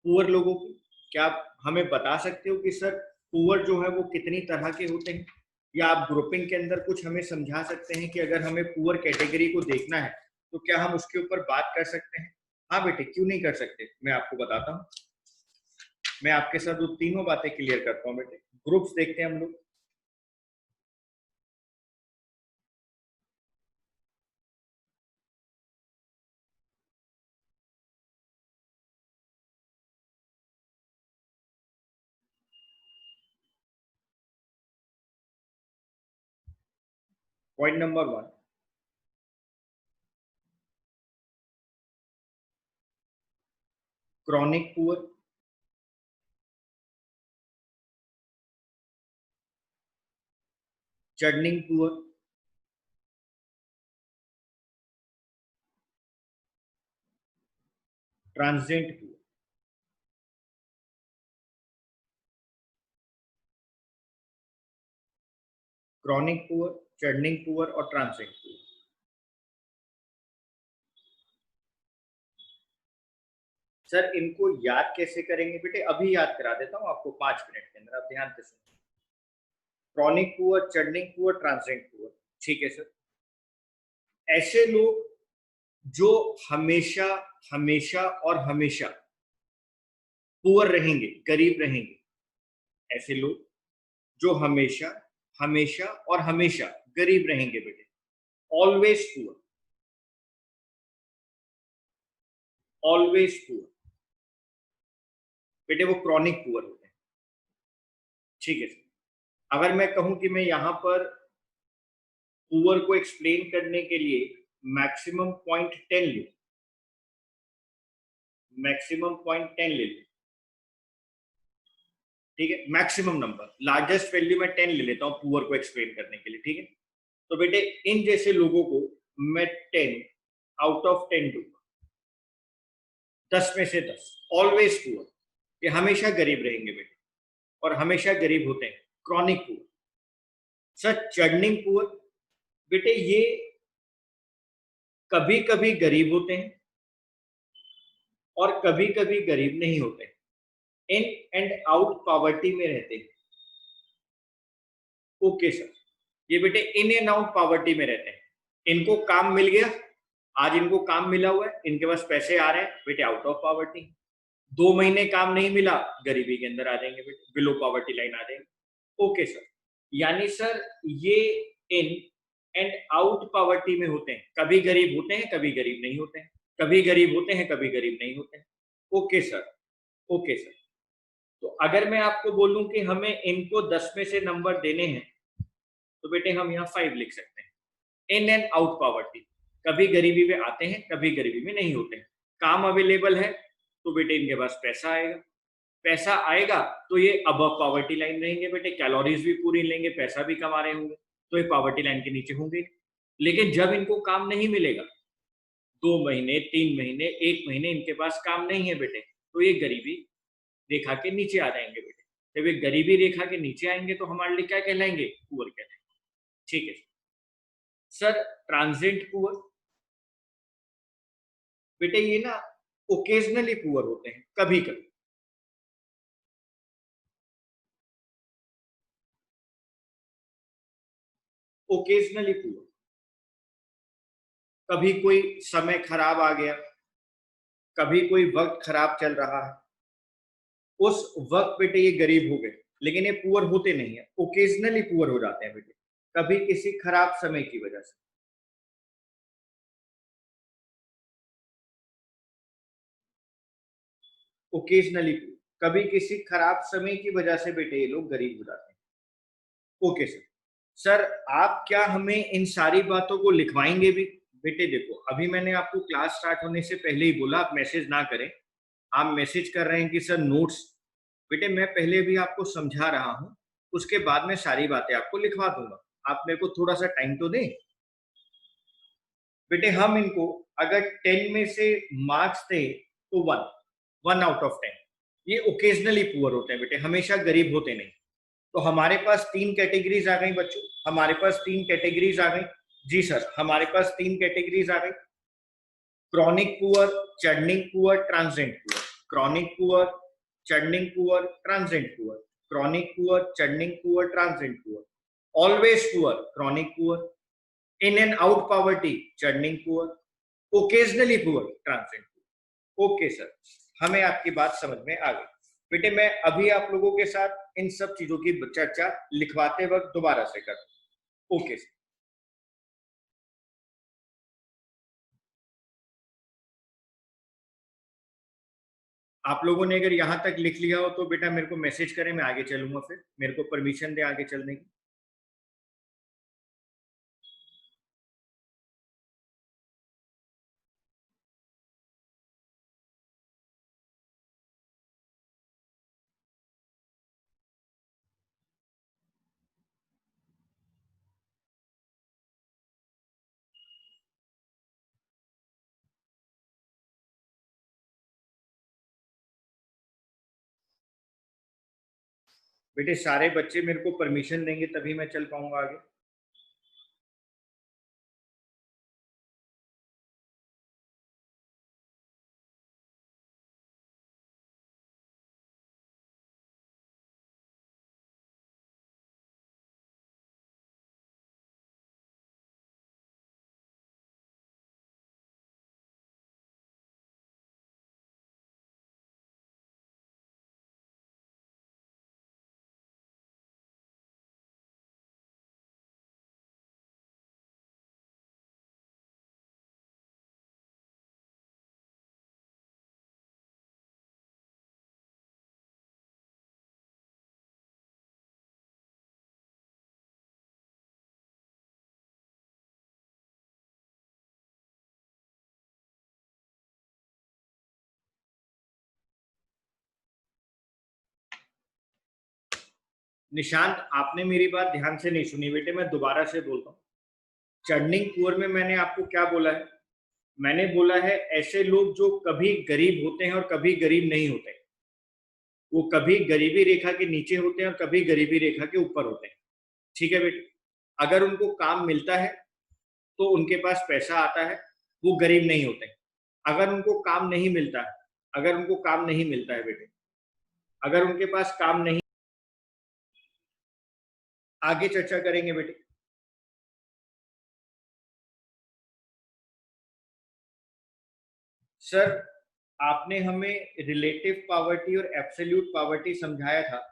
पुअर लोगों की? क्या आप हमें बता सकते हो कि सर पुअर जो है वो कितनी तरह के होते हैं, या आप ग्रुपिंग के अंदर कुछ हमें समझा सकते हैं कि अगर हमें पुअर कैटेगरी को देखना है तो क्या हम उसके ऊपर बात कर सकते हैं? हाँ बेटे, क्यों नहीं कर सकते, मैं आपको बताता हूँ। मैं आपके साथ वो तीनों बातें क्लियर करता हूँ बेटे। ग्रुप्स देखते हैं हम लोग। Point number 1, chronic poor, churning poor, transient poor. Chronic poor, churning poor और ट्रांजिएंट पुअर। सर इनको याद कैसे करेंगे बेटे? अभी याद करा देता हूं आपको 5 मिनट के अंदर, आप ध्यान से सुनिए। Chronic poor, churning poor, transient poor, ठीक है सर। ऐसे लोग जो हमेशा हमेशा और हमेशा पुअर रहेंगे, गरीब रहेंगे, ऐसे लोग जो हमेशा हमेशा और हमेशा गरीब रहेंगे बेटे, ऑलवेज पुअर, ऑलवेज पुअर, बेटे वो क्रॉनिक पुअर होते हैं, ठीक है सर। अगर मैं कहूं कि मैं यहां पर पुअर को एक्सप्लेन करने के लिए मैक्सिमम पॉइंट 10 लूं, मैक्सिमम पॉइंट 10 ले लूं, ठीक है, मैक्सिमम नंबर, लार्जेस्ट वैल्यू मैं 10 ले लेता हूं पुअर को एक्सप्लेन करने के लिए, ठीक है। तो बेटे इन जैसे लोगों को मैं 10 आउट ऑफ 10 दूंगा, 10 में से 10, ऑलवेज पुअर, ये हमेशा गरीब रहेंगे बेटे, और हमेशा गरीब होते हैं, chronic poor. Sir churning poor, बेटे ये कभी कभी गरीब होते हैं और कभी कभी गरीब नहीं होते, इन एंड आउट पॉवर्टी में रहते हैं। ओके सर, ये बेटे इन एंड आउट पॉवर्टी में रहते हैं, इनको काम मिल गया, आज इनको काम मिला हुआ है, इनके पास पैसे आ रहे हैं, बेटे आउट ऑफ पॉवर्टी। 2 महीने काम नहीं मिला, गरीबी के अंदर आ जाएंगे बेटे, बिलो पॉवर्टी लाइन आ जाएंगे। ओके सर, यानी सर ये इन एंड आउट पॉवर्टी में होते हैं, कभी गरीब होते हैं, कभी गरीब नहीं होते हैं, कभी गरीब होते हैं, कभी गरीब नहीं होते हैं। Okay sir, okay sir. तो अगर मैं आपको बोलूं कि हमें इनको 10 में से नंबर देने हैं, तो बेटे हम यहाँ 5 लिख सकते हैं। इन एंड आउट पॉवर्टी, कभी गरीबी में आते हैं, कभी गरीबी में नहीं होते हैं। काम अवेलेबल है तो बेटे इनके पास पैसा आएगा, पैसा आएगा तो ये अबव पॉवर्टी लाइन रहेंगे बेटे, कैलोरीज भी पूरी लेंगे, पैसा भी कमा रहे होंगे, तो ये पॉवर्टी लाइन के नीचे होंगे। लेकिन जब इनको काम नहीं मिलेगा, 2 महीने, 3 महीने, 1 महीने इनके पास काम नहीं है बेटे, तो ये गरीबी रेखा के नीचे आ जाएंगे बेटे। जब ये गरीबी रेखा के नीचे आएंगे तो हमारे लिए क्या कहलाएंगे? पुअर कहलाएंगे, ठीक है सर। ट्रांजिएंट पुअर, बेटे ये ना ओकेजनली पुअर होते हैं, कभी कभी, ओकेजनली पुअर, कभी कोई समय खराब आ गया, कभी कोई वक्त खराब चल रहा है, उस वक्त बेटे ये गरीब हो गए, लेकिन ये पुअर होते नहीं है, ओकेजनली पुअर हो जाते हैं बेटे, कभी किसी खराब समय की वजह से। ओकेजनली, कभी किसी खराब समय की वजह से बेटे ये लोग गरीब हो जाते हैं। Okay sir. सर आप क्या हमें इन सारी बातों को लिखवाएंगे भी? बेटे देखो, अभी मैंने आपको क्लास स्टार्ट होने से पहले ही बोला आप मैसेज ना करें, आप मैसेज कर रहे हैं कि सर नोट्स। बेटे मैं पहले भी आपको समझा रहा हूं, उसके बाद में सारी बातें आपको लिखवा दूंगा, आप मेरे को थोड़ा सा टाइम तो दें। बेटे हम इनको अगर 10 में से मार्क्स दें तो 1 आउट ऑफ 10, ये ओकेजनली पुअर होते हैं बेटे, हमेशा गरीब होते नहीं। तो हमारे पास 3 कैटेगरीज आ गई बच्चों, हमारे पास 3 कैटेगरीज आ गई। जी सर, हमारे पास 3 कैटेगरीज आ गई, chronic poor, churning poor, transient poor. Chronic poor, churning poor, transient poor. Chronic poor, churning poor, transient poor. Always poor, chronic poor. In and out poverty, churning poor. Occasionally poor, transient poor. Okay sir, हमें आपकी बात समझ में आ गई। बेटे मैं अभी आप लोगों के साथ इन सब चीजों की चर्चा लिखवाते वक्त दोबारा से करता। Okay sir. आप लोगों ने अगर यहां तक लिख लिया हो तो बेटा मेरे को मैसेज करें, मैं आगे चलूंगा, फिर मेरे को परमिशन दे आगे चलने की। बेटे सारे बच्चे मेरे को परमिशन देंगे तभी मैं चल पाऊंगा आगे। निशांत, आपने मेरी बात ध्यान से नहीं सुनी बेटे, मैं दोबारा से बोलता हूँ। चर्निंग पुअर में मैंने आपको क्या बोला है? मैंने बोला है ऐसे लोग जो कभी गरीब होते हैं और कभी गरीब नहीं होते। वो कभी गरीबी रेखा के नीचे होते हैं और कभी गरीबी रेखा के ऊपर होते हैं। ठीक है बेटे, अगर उनको काम मिलता है तो उनके पास पैसा आता है, वो गरीब नहीं होते। अगर उनको काम नहीं मिलता है, अगर उनको काम नहीं मिलता है बेटे, अगर उनके पास काम नहीं, आगे चर्चा करेंगे बेटे। सर, आपने हमें रिलेटिव पॉवर्टी और एब्सोल्यूट पॉवर्टी समझाया था,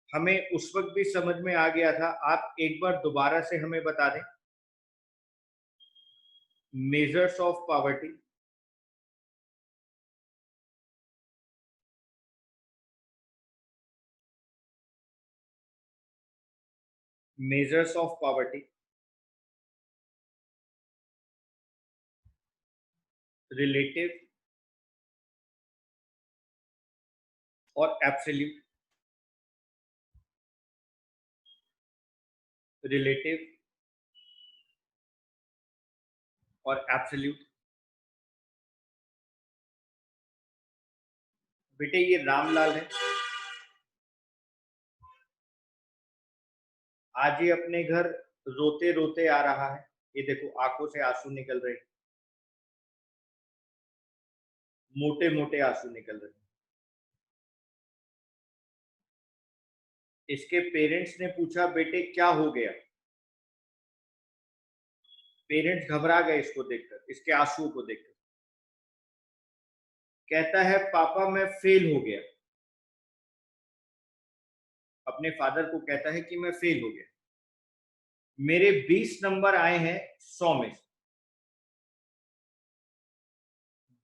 हमें उस वक्त भी समझ में आ गया था। आप एक बार दोबारा से हमें बता दें measures of poverty. Measures of poverty, relative और एब्सोल्यूट, रिलेटिव और एब्सोल्यूट। बेटे ये रामलाल है, आज ये अपने घर रोते रोते आ रहा है। ये देखो आंखों से आंसू निकल रहे, मोटे मोटे आंसू निकल रहे। इसके पेरेंट्स ने पूछा बेटे क्या हो गया? पेरेंट्स घबरा गए इसको देखकर, इसके आंसुओं को देखकर। कहता है पापा मैं फेल हो गया। अपने फादर को कहता है कि मैं फेल हो गया, मेरे 20 नंबर आए हैं 100 में से।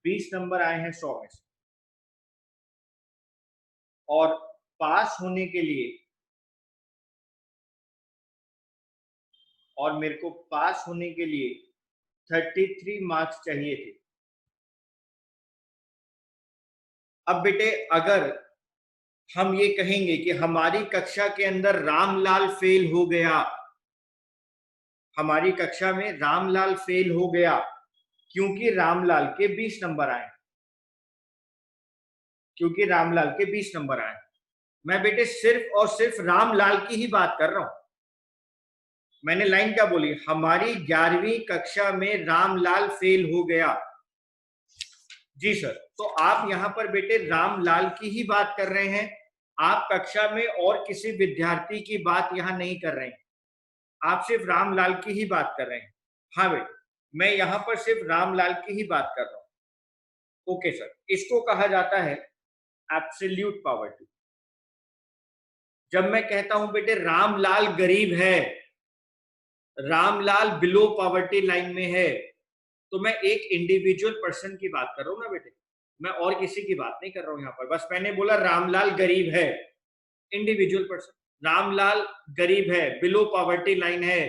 20 नंबर आए हैं 100 में से, और पास होने के लिए, और मेरे को पास होने के लिए 33 मार्क्स चाहिए थे। अब बेटे अगर हम ये कहेंगे कि हमारी कक्षा के अंदर रामलाल फेल हो गया, हमारी कक्षा में रामलाल फेल हो गया क्योंकि रामलाल के 20 नंबर आए, क्योंकि रामलाल के 20 नंबर आए। मैं बेटे सिर्फ और सिर्फ रामलाल की ही बात कर रहा हूं। मैंने लाइन क्या बोली? हमारी 11वीं कक्षा में रामलाल फेल हो गया। जी सर, तो आप यहां पर बेटे रामलाल की ही बात कर रहे हैं, आप कक्षा में और किसी विद्यार्थी की बात यहां नहीं कर रहे हैं, आप सिर्फ रामलाल की ही बात कर रहे हैं। हाँ बेटे, मैं यहां पर सिर्फ रामलाल की ही बात कर रहा हूं। ओके सर, इसको कहा जाता है एब्सोल्यूट पॉवर्टी। जब मैं कहता हूं बेटे रामलाल गरीब है, रामलाल बिलो पॉवर्टी लाइन में है, तो मैं एक इंडिविजुअल पर्सन की बात कर रहा हूं ना बेटे, मैं और किसी की बात नहीं कर रहा हूं यहां पर। बस मैंने बोला रामलाल गरीब है, इंडिविजुअल पर्सन। रामलाल गरीब है, बिलो पॉवर्टी लाइन है।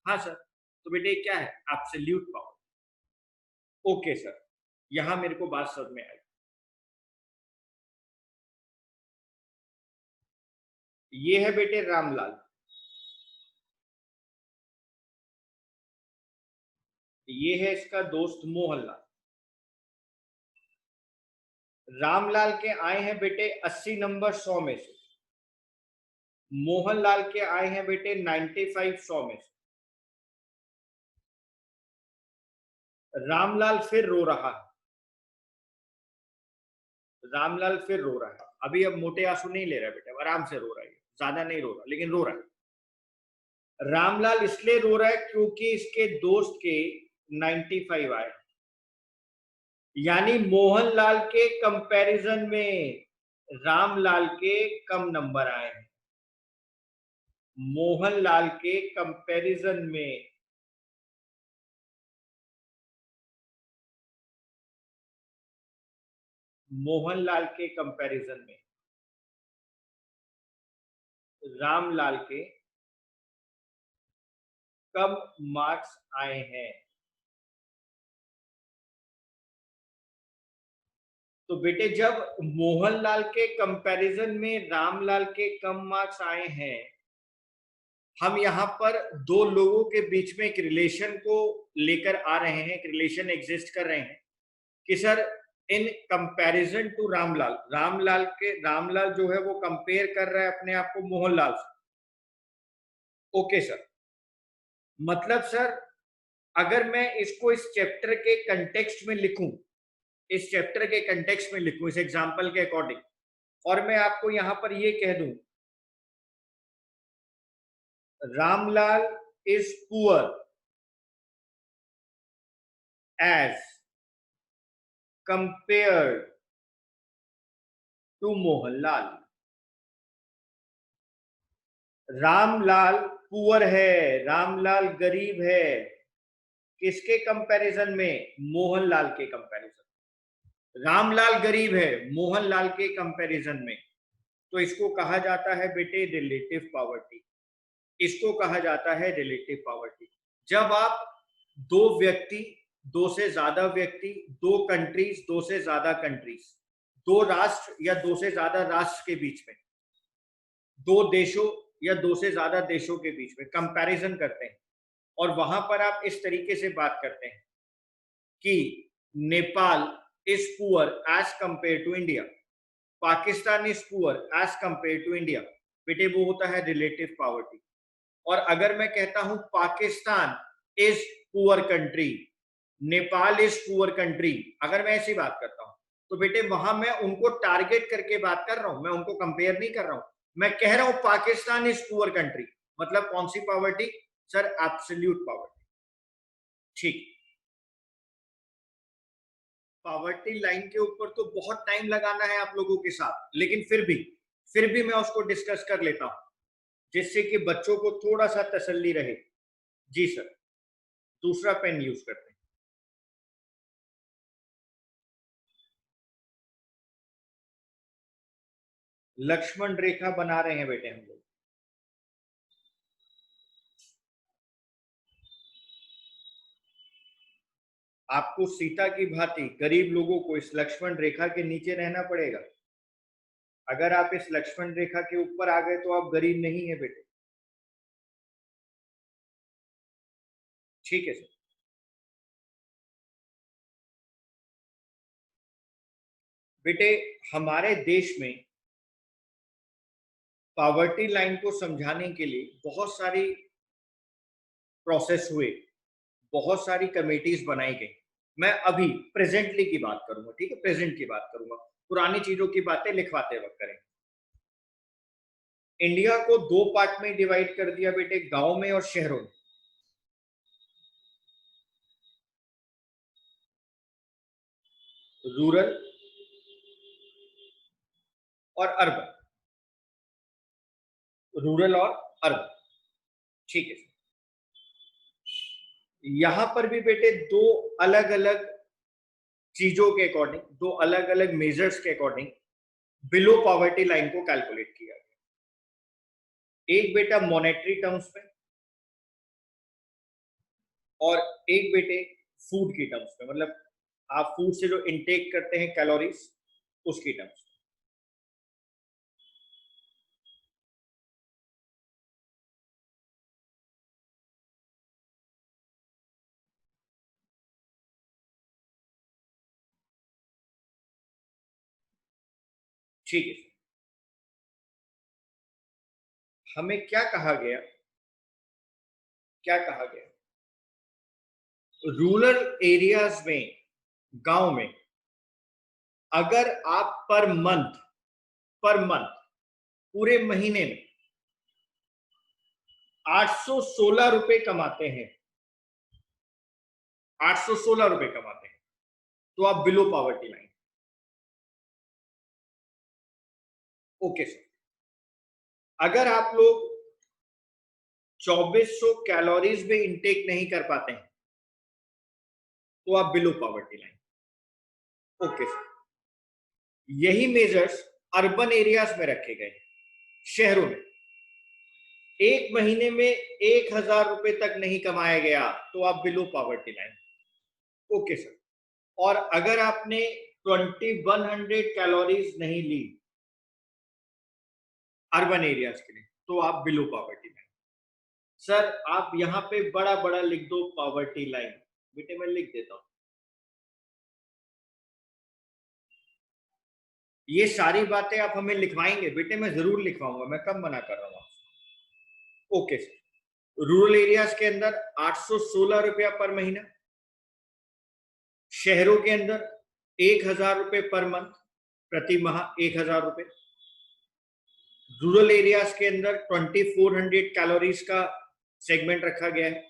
हाँ सर, तो बेटे क्या है? Absolute power. ओके सर, यहां मेरे को बात समझ में आई। ये है बेटे रामलाल, ये है इसका दोस्त मोहनलाल। रामलाल के आए हैं बेटे 80 नंबर 100 में से, मोहनलाल के आए हैं बेटे 95 100 में से। रामलाल फिर रो रहा है, रामलाल फिर रो रहा है। अभी अब मोटे आंसू नहीं ले रहा है बेटा, आराम से रो रहा है, ज्यादा नहीं रो रहा लेकिन रो रहा है। रामलाल इसलिए रो रहा है क्योंकि इसके दोस्त के 95 आए, यानी मोहनलाल के कंपैरिजन में रामलाल के कम नंबर आए हैं। मोहनलाल के कंपैरिजन में मोहनलाल के कंपैरिजन में रामलाल के कम मार्क्स आए हैं। तो बेटे जब मोहनलाल के कंपैरिजन में रामलाल के कम मार्क्स आए हैं, हम यहाँ पर दो लोगों के बीच में एक रिलेशन को लेकर आ रहे हैं, एक रिलेशन एग्जिस्ट कर रहे हैं कि sir in comparison to Ramlal, Ramlal जो है वो कंपेयर कर रहा है अपने आप को मोहनलाल से। ओके सर, मतलब सर अगर मैं इसको इस चैप्टर के कंटेक्स्ट में लिखूं, इस चैप्टर के कंटेक्स्ट में लिखूं, इस एग्जांपल के अकॉर्डिंग, और मैं आपको यहां पर ये कह दूं Ramlal is poor as compared to Mohanlal. Ramlal poor है, रामलाल गरीब है, किसके कंपैरिजन में? मोहनलाल के कंपैरिजन। रामलाल गरीब है मोहनलाल के कंपैरिजन में, तो इसको कहा जाता है बेटे रिलेटिव पॉवर्टी। इसको कहा जाता है रिलेटिव पॉवर्टी। जब आप दो व्यक्ति, दो से ज्यादा व्यक्ति, दो कंट्रीज, दो से ज्यादा कंट्रीज, दो राष्ट्र या दो से ज्यादा राष्ट्र के बीच में, दो देशों या दो से ज्यादा देशों के बीच में कंपैरिजन करते हैं, और वहां पर आप इस तरीके से बात करते हैं कि Nepal is poor as compare to India, Pakistan is poor as compare to India, बेटे वो होता है रिलेटिव पॉवर्टी। और अगर मैं कहता हूं Pakistan is poor country, Nepal is poor country, अगर मैं ऐसी बात करता हूं, तो बेटे वहां मैं उनको टारगेट करके बात कर रहा हूं, मैं उनको कंपेयर नहीं कर रहा हूं। मैं कह रहा हूं पाकिस्तान इज पुअर कंट्री, मतलब कौन सी पॉवर्टी? Sir absolute poverty. ठीक, पॉवर्टी लाइन के ऊपर तो बहुत टाइम लगाना है आप लोगों के साथ, लेकिन फिर भी मैं उसको डिस्कस कर लेता हूं, जिससे कि बच्चों को थोड़ा सा तसल्ली रहे। जी सर, दूसरा पेन यूज करते हैं। लक्ष्मण रेखा बना रहे हैं बेटे हम लोग। आपको सीता की भांति गरीब लोगों को इस लक्ष्मण रेखा के नीचे रहना पड़ेगा। अगर आप इस लक्ष्मण रेखा के ऊपर आ गए तो आप गरीब नहीं है बेटे। ठीक है सर। बेटे हमारे देश में पॉवर्टी लाइन को समझाने के लिए बहुत सारी प्रोसेस हुए, बहुत सारी कमेटीज बनाई गई। मैं अभी प्रेजेंटली की बात करूंगा, ठीक है, प्रेजेंट की बात करूंगा, पुरानी चीजों की बातें लिखवाते वक्त करें। इंडिया को दो पार्ट में डिवाइड कर दिया बेटे, गांव में और शहरों में। रूरल और अर्बन, रूरल और अर्बन, ठीक है। यहां पर भी बेटे दो अलग अलग चीजों के अकॉर्डिंग, दो अलग अलग मेजर्स के अकॉर्डिंग बिलो पॉवर्टी लाइन को कैलकुलेट किया गया। एक बेटा मॉनेटरी टर्म्स में, और एक बेटे फूड की टर्म्स में, मतलब आप फूड से जो इनटेक करते हैं कैलोरीज, उसकी टर्म्स में। ठीक है। हमें क्या कहा गया, क्या कहा गया, रूरल एरियाज में, गांव में, अगर आप पर मंथ पूरे महीने में 816 रुपए कमाते हैं, 816 रुपए कमाते हैं, तो आप below poverty line. Okay sir, अगर आप लोग 2400 कैलोरीज भी इंटेक नहीं कर पाते हैं तो आप below poverty line. Okay sir, यही मेजर्स अर्बन एरियाज में रखे गए, शहरों में एक महीने में 1000 रुपए तक नहीं कमाया गया तो आप below poverty line. Okay sir, और अगर आपने 2100 कैलोरीज नहीं ली अर्बन एरियाज के लिए तो आप बिलो पॉवर्टी लाइन। सर आप यहां पे बड़ा बड़ा लिख दो पॉवर्टी लाइन, बेटे मैं लिख देता हूं। ये सारी बातें आप हमें लिखवाएंगे बेटे, मैं जरूर लिखवाऊंगा, मैं कब मना कर रहा हूं आपसे। ओके सर, रूरल एरियाज के अंदर 816 रुपया पर महीना, शहरों के अंदर 1000 रुपए पर मंथ, प्रति माह 1000 रुपए, रूरल एरियाज के अंदर 2400 कैलोरीज का सेगमेंट रखा गया है,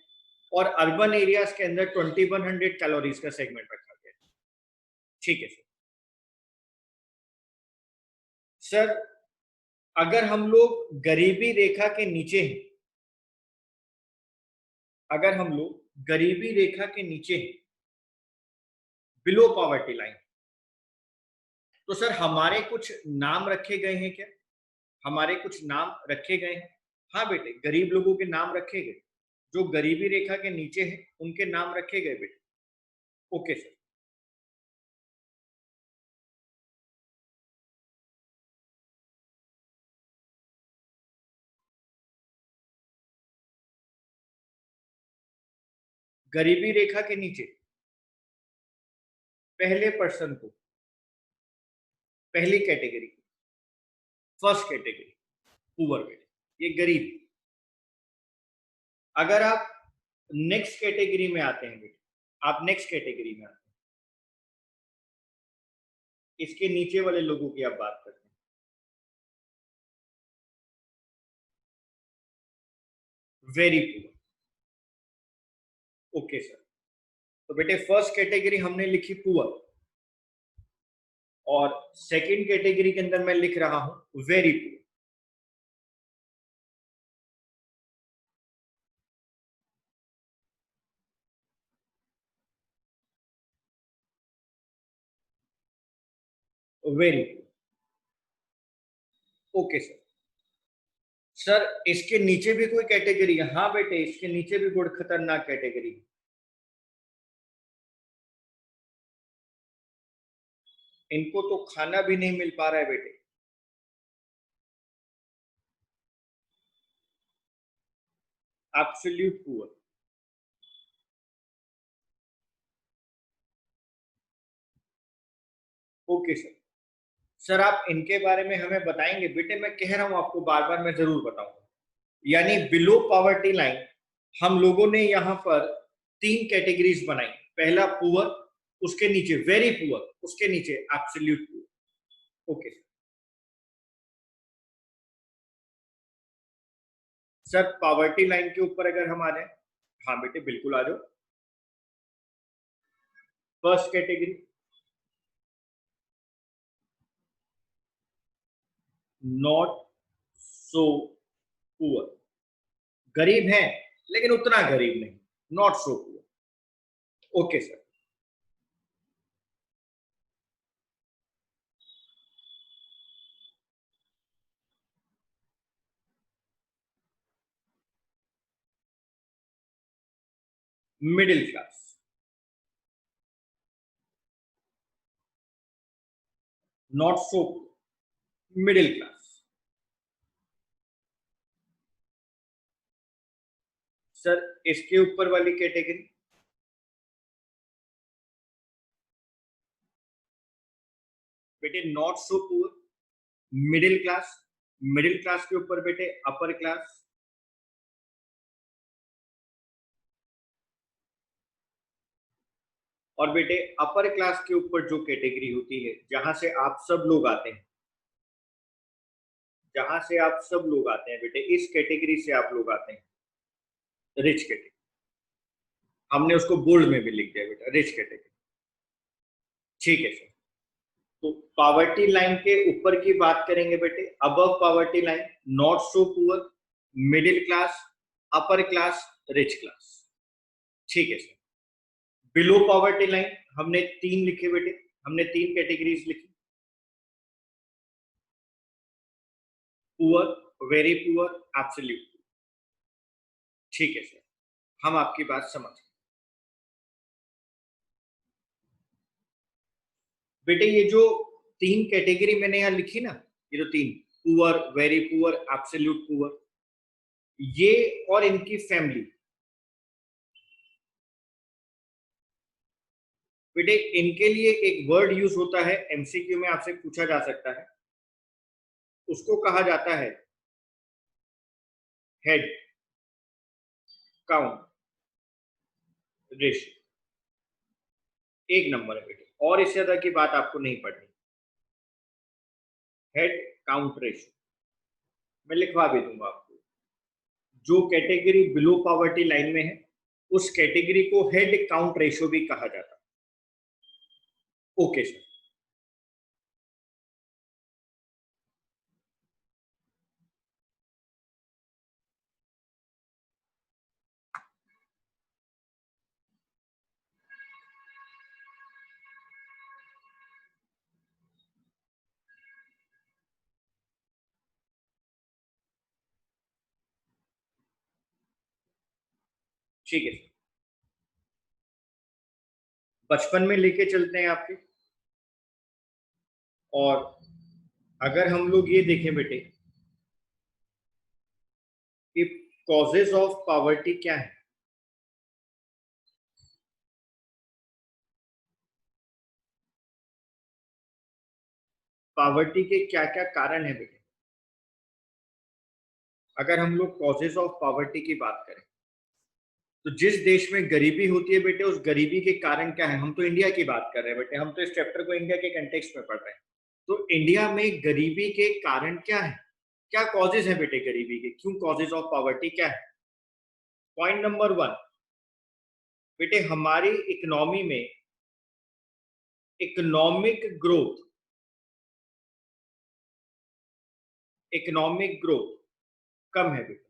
और अर्बन एरियाज के अंदर 2100 कैलोरीज का सेगमेंट रखा गया है। ठीक है सर, अगर हम लोग गरीबी रेखा के नीचे हैं, अगर हम लोग गरीबी रेखा के नीचे हैं, बिलो पॉवर्टी लाइन, तो सर हमारे कुछ नाम रखे गए हैं क्या, हमारे कुछ नाम रखे गए हैं? हाँ बेटे, गरीब लोगों के नाम रखे गए, जो गरीबी रेखा के नीचे हैं उनके नाम रखे गए बेटे। ओके सर, गरीबी रेखा के नीचे पहले पर्सन को, पहली कैटेगरी, फर्स्ट कैटेगरी पुअर बेटे, ये गरीब। अगर आप नेक्स्ट कैटेगरी में आते हैं बेटे, आप नेक्स्ट कैटेगरी में आते हैं, इसके नीचे वाले लोगों की आप बात करते हैं, वेरी पुअर। ओके सर, तो बेटे फर्स्ट कैटेगरी हमने लिखी पुअर, और सेकंड कैटेगरी के अंदर मैं लिख रहा हूं very poor. Very poor. Okay sir, sir इसके नीचे भी कोई कैटेगरी है? हाँ बेटे, इसके नीचे भी गुड खतरनाक कैटेगरी है, इनको तो खाना भी नहीं मिल पा रहा है बेटे। Absolute poor. Okay sir, sir आप इनके बारे में हमें बताएंगे बेटे? मैं कह रहा हूं आपको बार बार, मैं जरूर बताऊंगा। यानी बिलो पॉवर्टी लाइन हम लोगों ने यहां पर 3 कैटेगरीज बनाई, पहला पुअर, उसके नीचे वेरी पुअर, उसके नीचे absolute poor. Okay sir, poverty line के ऊपर अगर हम आ जाए, हाँ बेटे बिल्कुल आ जाओ। First category, not so poor, गरीब हैं लेकिन उतना गरीब नहीं, not so poor. Okay sir, middle class, not so poor, middle class. Sir इसके ऊपर वाली कैटेगरी, बेटे not so poor, middle class, middle class के ऊपर बेटे अपर क्लास, और बेटे अपर क्लास के ऊपर जो कैटेगरी होती है जहां से आप सब लोग आते हैं, जहां से आप सब लोग आते हैं बेटे, इस कैटेगरी से आप लोग आते हैं, रिच कैटेगरी। हमने उसको बोल्ड में भी लिख दिया बेटा, रिच कैटेगरी। ठीक है सर। तो पावर्टी लाइन के ऊपर की बात करेंगे बेटे, above poverty line not so poor, middle class, upper class, rich class. ठीक है सर। बिलो पावर्टी लाइन हमने तीन लिखे बेटे, हमने तीन कैटेगरीज लिखी, पुअर, वेरी पुअर, एब्सोल्यूट। ठीक है सर, हम आपकी बात समझ गए। बेटे ये जो तीन कैटेगरी मैंने यहां लिखी ना, ये जो तीन, poor, very poor, absolute poor, ये और इनकी फैमिली, बेटे इनके लिए एक वर्ड यूज होता है, एमसीक्यू में आपसे पूछा जा सकता है, उसको कहा जाता है हेड काउंट रेशियो। एक नंबर है बेटे, और इससे ज्यादा की बात आपको नहीं पढ़नी। हेड काउंट रेशियो मैं लिखवा भी दूंगा आपको। जो कैटेगरी बिलो पॉवर्टी लाइन में है उस कैटेगरी को हेड काउंट रेशियो भी कहा जाता है। Okay sir. ठीक है सर, बचपन में लेके चलते हैं आपके। और अगर हम लोग ये देखें बेटे कि कॉजेज ऑफ पॉवर्टी क्या है, पॉवर्टी के क्या क्या कारण है बेटे, अगर हम लोग कॉजेज ऑफ पॉवर्टी की बात करें तो जिस देश में गरीबी होती है बेटे, उस गरीबी के कारण क्या है। हम तो इंडिया की बात कर रहे हैं बेटे, हम तो इस चैप्टर को इंडिया के कंटेक्स्ट में पढ़ रहे हैं। तो इंडिया में गरीबी के कारण क्या है, क्या कॉजेज है बेटे गरीबी के, क्यों कॉजेज ऑफ पॉवर्टी क्या है। पॉइंट नंबर वन बेटे, हमारी इकोनॉमी में इकोनॉमिक ग्रोथ, इकोनॉमिक ग्रोथ कम है बेटे।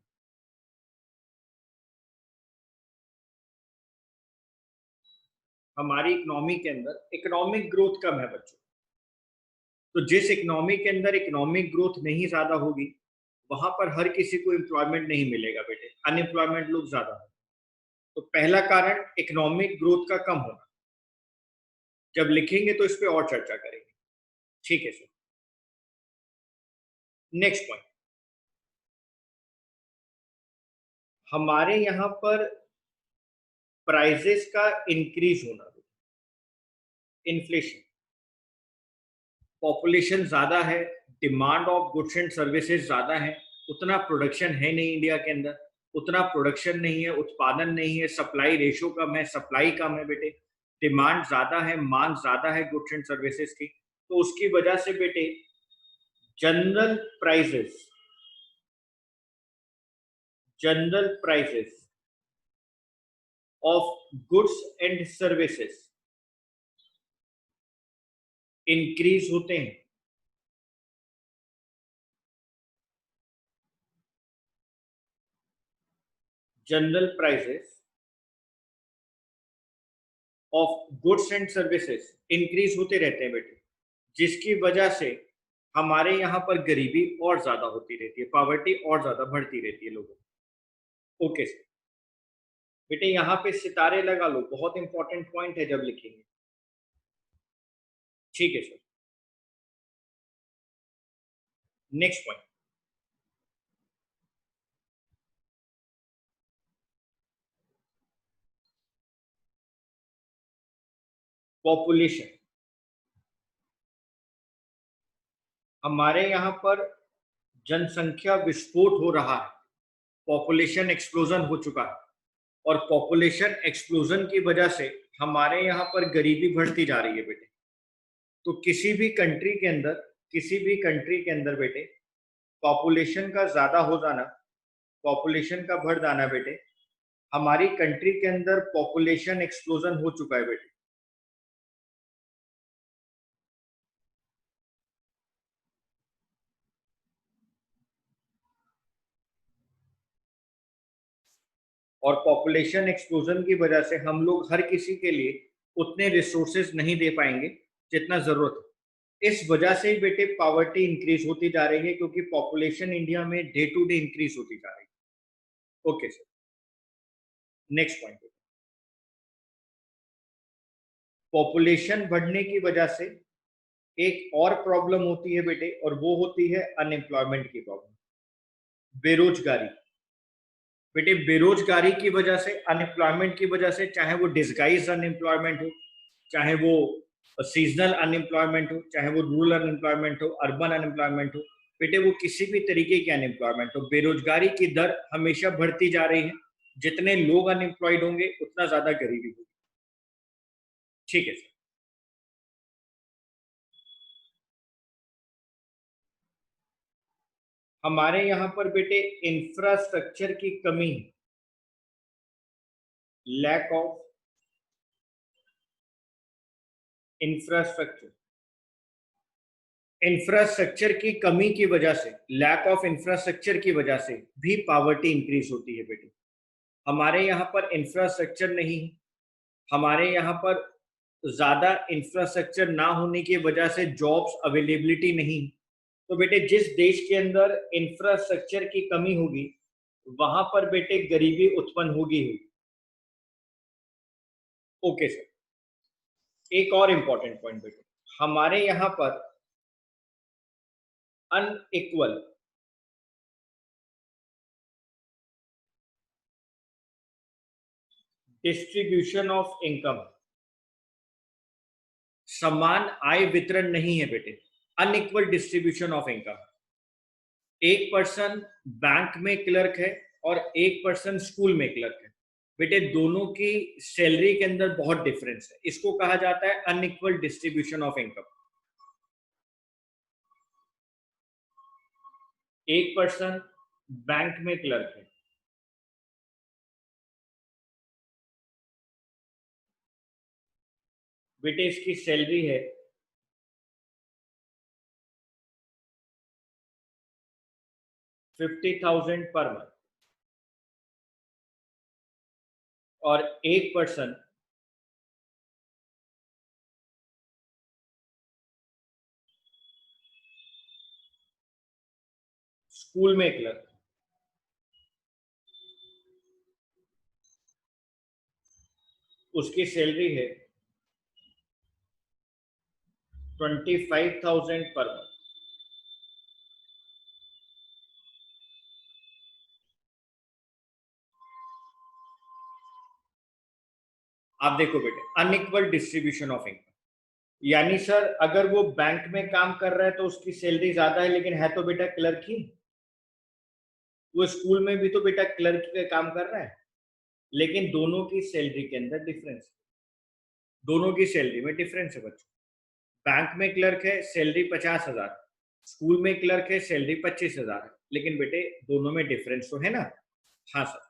हमारी इकोनॉमी के अंदर इकोनॉमिक ग्रोथ कम है बच्चों। तो जिस इकोनॉमी के अंदर इकोनॉमिक ग्रोथ नहीं ज्यादा होगी वहां पर हर किसी को एम्प्लॉयमेंट नहीं मिलेगा बेटे, अनएम्प्लॉयमेंट लोग ज्यादा है। तो पहला कारण इकोनॉमिक ग्रोथ का कम होना। जब लिखेंगे तो इस पे और चर्चा करेंगे। ठीक है सर। नेक्स्ट पॉइंट, हमारे यहां पर प्राइजेस का इंक्रीज होना, इन्फ्लेशन, पॉपुलेशन ज्यादा है, demand of goods and services ज्यादा है, उतना प्रोडक्शन है नहीं इंडिया के अंदर, उतना प्रोडक्शन नहीं है, उत्पादन नहीं है, सप्लाई रेशो कम है, सप्लाई कम है बेटे, डिमांड ज्यादा है, मांग ज्यादा है गुड्स एंड सर्विसेज की। तो उसकी वजह से बेटे general prices, general prices of goods and services increase होते हैं। General prices of goods and services increase होते रहते हैं बेटे, जिसकी वजह से हमारे यहाँ पर गरीबी और ज्यादा होती रहती है, पॉवर्टी और ज्यादा बढ़ती रहती है लोगों को। Okay sir. बेटे यहाँ पे सितारे लगा लो, बहुत इंपॉर्टेंट पॉइंट है जब लिखेंगे। ठीक है सर। Next point, population. हमारे यहाँ पर जनसंख्या विस्फोट हो रहा है, पॉपुलेशन एक्सप्लोजन हो चुका है, और पॉपुलेशन एक्सप्लोजन की वजह से हमारे यहाँ पर गरीबी बढ़ती जा रही है बेटे। तो किसी भी कंट्री के अंदर बेटे पॉपुलेशन का ज्यादा हो जाना, पॉपुलेशन का बढ़ जाना बेटे, हमारी कंट्री के अंदर पॉपुलेशन एक्सप्लोजन हो चुका है बेटे। और पॉपुलेशन एक्सप्लोजन की वजह से हम लोग हर किसी के लिए उतने रिसोर्सेज नहीं दे पाएंगे जितना जरूरत है। इस वजह से ही बेटे पॉवर्टी इंक्रीज होती जा रही है, क्योंकि पॉपुलेशन इंडिया में डे टू डे इंक्रीज होती जा रही है। Okay sir, next point. Population बढ़ने की वजह से एक और प्रॉब्लम होती है बेटे, और वो होती है अनएम्प्लॉयमेंट की प्रॉब्लम, बेरोजगारी। बेटे बेरोजगारी की वजह से, अनएम्प्लॉयमेंट की वजह से, चाहे वो डिस्गाइज अनएम्प्लॉयमेंट हो, चाहे वो सीजनल अनएम्प्लॉयमेंट हो, चाहे वो रूरल अनएम्प्लॉयमेंट हो, अर्बन अनएम्प्लॉयमेंट हो, बेटे वो किसी भी तरीके की अनएम्प्लॉयमेंट हो, बेरोजगारी की दर हमेशा बढ़ती जा रही है। जितने लोग अनएम्प्लॉयड होंगे उतना ज्यादा गरीबी होगी। ठीक है सर। हमारे यहाँ पर बेटे इंफ्रास्ट्रक्चर की कमी, लैक ऑफ इंफ्रास्ट्रक्चर, इंफ्रास्ट्रक्चर की कमी की वजह से, लैक ऑफ इंफ्रास्ट्रक्चर की वजह से भी पावर्टी इंक्रीज होती है बेटे। हमारे यहाँ पर इंफ्रास्ट्रक्चर नहीं है, हमारे यहाँ पर ज्यादा इंफ्रास्ट्रक्चर ना होने की वजह से जॉब्स अवेलेबिलिटी नहीं है। तो बेटे जिस देश के अंदर इंफ्रास्ट्रक्चर की कमी होगी वहां पर बेटे गरीबी उत्पन्न होगी ही। ओके सर, एक और इंपॉर्टेंट पॉइंट बेटे, हमारे यहाँ पर अनइक्वल डिस्ट्रीब्यूशन ऑफ इनकम, समान आय वितरण नहीं है बेटे, अनइक्वल डिस्ट्रीब्यूशन ऑफ इनकम। एक पर्सन बैंक में क्लर्क है और एक पर्सन स्कूल में क्लर्क है, बेटे दोनों की सैलरी के अंदर बहुत डिफरेंस है, इसको कहा जाता है अनइक्वल डिस्ट्रीब्यूशन ऑफ इनकम। एक पर्सन बैंक में क्लर्क है, बेटे इसकी सैलरी है 50,000 पर मंथ, और एक पर्सन स्कूल में क्लर्क, उसकी सैलरी है 25,000 पर मंथ। आप देखो बेटे अनइक्वल डिस्ट्रीब्यूशन ऑफ इनकम, यानी सर अगर वो बैंक में काम कर रहा है तो उसकी सैलरी ज्यादा है, लेकिन है तो बेटा क्लर्क ही। वो स्कूल में भी तो बेटा क्लर्क का काम कर रहा है, लेकिन दोनों की सैलरी के अंदर डिफरेंस, दोनों की सैलरी में डिफरेंस है बच्चों। बैंक में क्लर्क है सैलरी 50,000, स्कूल में क्लर्क है सैलरी 25,000 है, लेकिन बेटे दोनों में डिफरेंस तो है ना। हाँ सर,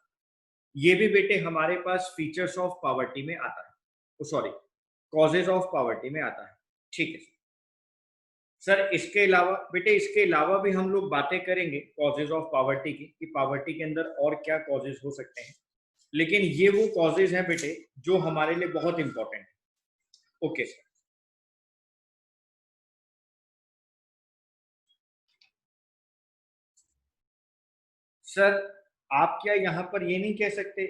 ये भी बेटे हमारे पास फीचर्स ऑफ पॉवर्टी में आता है, सॉरी कॉजेज ऑफ पॉवर्टी में आता है। ठीक है सर, इसके अलावा बेटे, इसके अलावा भी हम लोग बातें करेंगे कॉजेज ऑफ पॉवर्टी की, कि पॉवर्टी के अंदर और क्या कॉजेज हो सकते हैं, लेकिन ये वो कॉजेज हैं बेटे जो हमारे लिए बहुत इंपॉर्टेंट है। Okay sir. सर आप क्या यहाँ पर ये नहीं कह सकते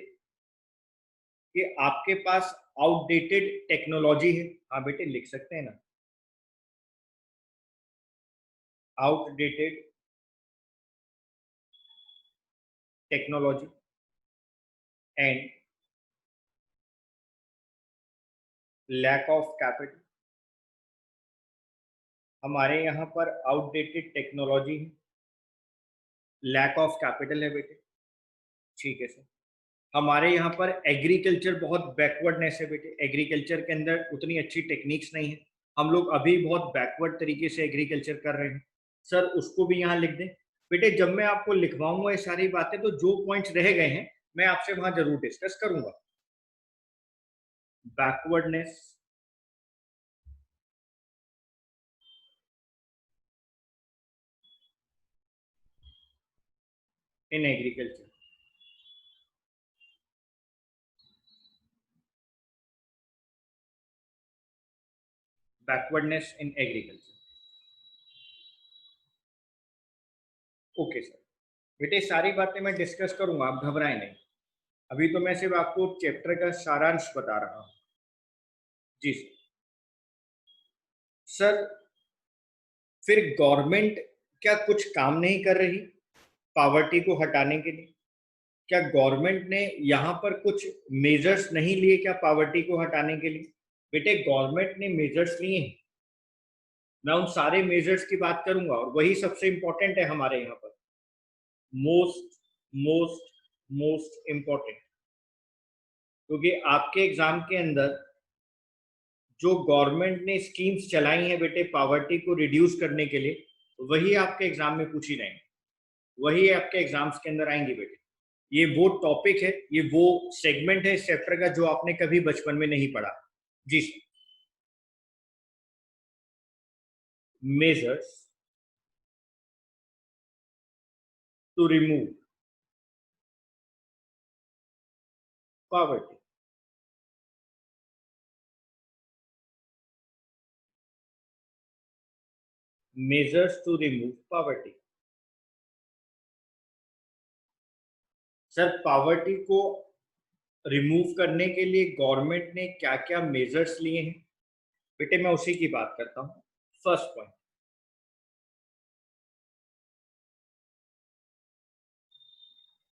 कि आपके पास आउटडेटेड टेक्नोलॉजी है? हाँ बेटे लिख सकते हैं ना, outdated technology and lack of capital. हमारे यहाँ पर आउटडेटेड टेक्नोलॉजी है, लैक ऑफ कैपिटल है बेटे, ठीक है सर। हमारे यहाँ पर एग्रीकल्चर बहुत बैकवर्डनेस है बेटे, एग्रीकल्चर के अंदर उतनी अच्छी टेक्निक्स नहीं है, हम लोग अभी बहुत बैकवर्ड तरीके से एग्रीकल्चर कर रहे हैं सर, उसको भी यहाँ लिख दें बेटे। जब मैं आपको लिखवाऊंगा ये सारी बातें तो जो पॉइंट्स रह गए हैं मैं आपसे वहां जरूर डिस्कस करूंगा। Backwardness in agriculture, backwardness in agriculture, okay sir. बेटे सारी बातें मैं डिस्कस करूंगा, आप घबराएं नहीं, अभी तो मैं सिर्फ आपको चैप्टर का सारांश बता रहा हूँ। जी सर, फिर गवर्नमेंट क्या कुछ काम नहीं कर रही पावर्टी को हटाने के लिए? क्या गवर्नमेंट ने यहाँ पर कुछ मेजर्स नहीं लिए क्या पावर्टी को हटाने के लिए? बेटे गवर्नमेंट ने मेजर्स लिए हैं, मैं उन सारे मेजर्स की बात करूंगा और वही सबसे इंपॉर्टेंट है हमारे यहाँ पर, मोस्ट मोस्ट मोस्ट इंपॉर्टेंट, क्योंकि आपके एग्जाम के अंदर जो गवर्नमेंट ने स्कीम्स चलाई हैं बेटे पावर्टी को रिड्यूस करने के लिए, वही आपके एग्जाम में पूछी जाएंगी, वही आपके एग्जाम्स के अंदर आएंगी बेटे। ये वो टॉपिक है, ये वो सेगमेंट है इस चैप्टर का जो आपने कभी बचपन में नहीं पढ़ा। जी sir. Measures to remove poverty, measures to remove poverty. Sir poverty को रिमूव करने के लिए गवर्नमेंट ने क्या क्या मेजर्स लिए हैं बेटे, मैं उसी की बात करता हूं। First point,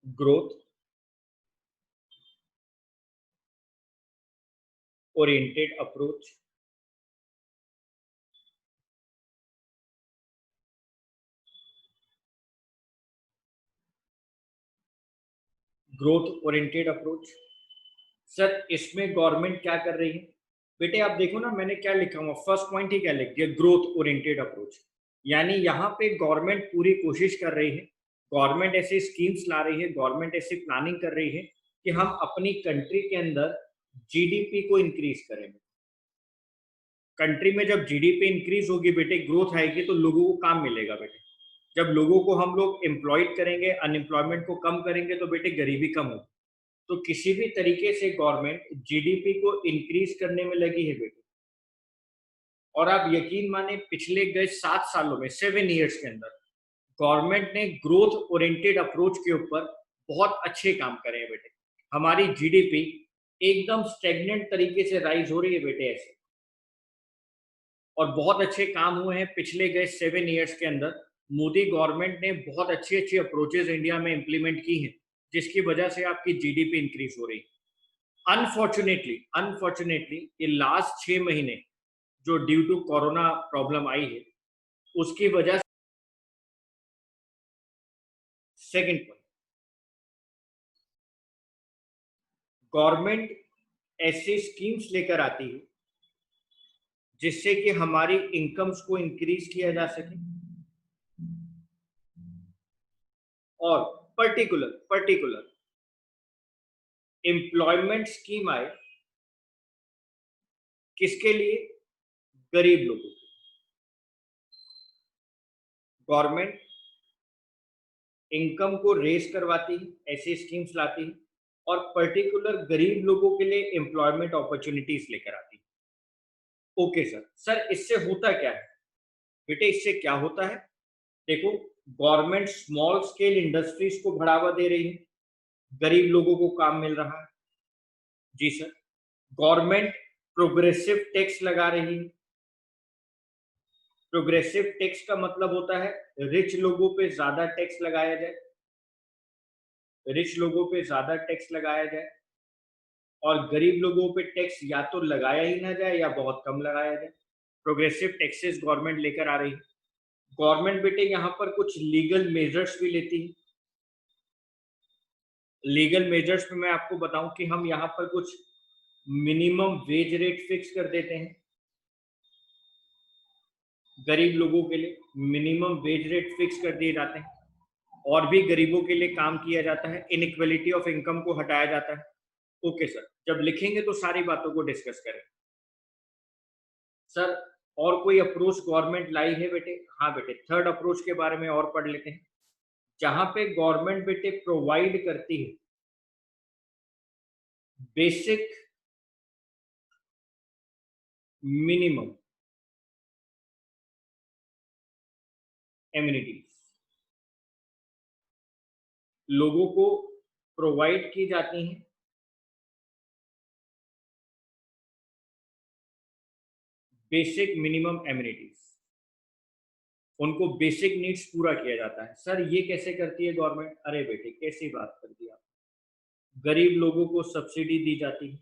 growth oriented approach, growth oriented approach. Sir इसमें गवर्नमेंट क्या कर रही है बेटे, आप देखो ना मैंने क्या लिखा हुआ, फर्स्ट पॉइंट ही क्या लिख दिया, ग्रोथ ओरिएंटेड अप्रोच। यानी यहाँ पे गवर्नमेंट पूरी कोशिश कर रही है, गवर्नमेंट ऐसी स्कीम्स ला रही है, गवर्नमेंट ऐसी प्लानिंग कर रही है कि हम अपनी कंट्री के अंदर जीडीपी को इंक्रीज करें। कंट्री में जब जीडीपी इंक्रीज होगी बेटे, ग्रोथ आएगी तो लोगों को काम मिलेगा बेटे, जब लोगों को हम लोग एम्प्लॉयड करेंगे, अनएम्प्लॉयमेंट को कम करेंगे तो बेटे गरीबी कम होगी। तो किसी भी तरीके से गवर्नमेंट जीडीपी को इंक्रीज करने में लगी है बेटे, और आप यकीन माने पिछले गए 7 सालों में 7 ईयर्स के अंदर गवर्नमेंट ने ग्रोथ ओरिएंटेड अप्रोच के ऊपर बहुत अच्छे काम करे हैं बेटे। हमारी जीडीपी एकदम स्टेगनेंट तरीके से राइज हो रही है बेटे ऐसे, और बहुत अच्छे काम हुए हैं पिछले गए 7 ईयर्स के अंदर। मोदी गवर्नमेंट ने बहुत अच्छी अच्छी अप्रोचेस इंडिया में इंप्लीमेंट की हैं, जिसकी वजह से आपकी जीडीपी इंक्रीज हो रही है। अनफॉर्चुनेटली ये लास्ट 6 महीने जो ड्यू टू कोरोना प्रॉब्लम आई है उसकी वजह से, सेकेंड पॉइंट, गवर्नमेंट ऐसी स्कीम्स लेकर आती है जिससे कि हमारी इनकम्स को इंक्रीज किया जा सके, और पर्टिकुलर एम्प्लॉयमेंट स्कीम आए, किसके लिए? गरीब लोगों के। गवर्नमेंट इनकम को रेस करवाती है, ऐसी स्कीम्स लाती है, और पर्टिकुलर गरीब लोगों के लिए एम्प्लॉयमेंट अपॉर्चुनिटीज लेकर आती है। ओके सर, सर इससे होता क्या है बेटे, इससे क्या होता है? देखो, गवर्नमेंट स्मॉल स्केल इंडस्ट्रीज को बढ़ावा दे रही है, गरीब लोगों को काम मिल रहा है। जी सर। गवर्नमेंट प्रोग्रेसिव टैक्स लगा रही है, प्रोग्रेसिव टैक्स का मतलब होता है रिच लोगों पे ज्यादा टैक्स लगाया जाए, रिच लोगों पे ज्यादा टैक्स लगाया जाए, और गरीब लोगों पे टैक्स या तो लगाया ही ना जाए या बहुत कम लगाया जाए। प्रोग्रेसिव टैक्सेस गवर्नमेंट लेकर आ रही है। गवर्नमेंट बेटे यहाँ पर कुछ लीगल मेजर्स भी लेती है, लीगल मेजर्स में मैं आपको बताऊं कि हम यहाँ पर कुछ मिनिमम वेज रेट फिक्स कर देते हैं गरीब लोगों के लिए, मिनिमम वेज रेट फिक्स कर दिए जाते हैं और भी गरीबों के लिए काम किया जाता है, इनइक्वालिटी ऑफ इनकम को हटाया जाता है। ओके सर, जब लिखेंगे तो सारी बातों को डिस्कस करें। सर और कोई अप्रोच गवर्नमेंट लाई है बेटे? हाँ बेटे, थर्ड अप्रोच के बारे में और पढ़ लेते हैं, जहां पे गवर्नमेंट बेटे प्रोवाइड करती है बेसिक मिनिमम एमिनिटीज, लोगों को प्रोवाइड की जाती हैं बेसिक मिनिमम एमिनिटीज, उनको बेसिक नीड्स पूरा किया जाता है। सर ये कैसे करती है गवर्नमेंट? अरे बेटे कैसी बात कर दी आप, गरीब लोगों को सब्सिडी दी जाती है,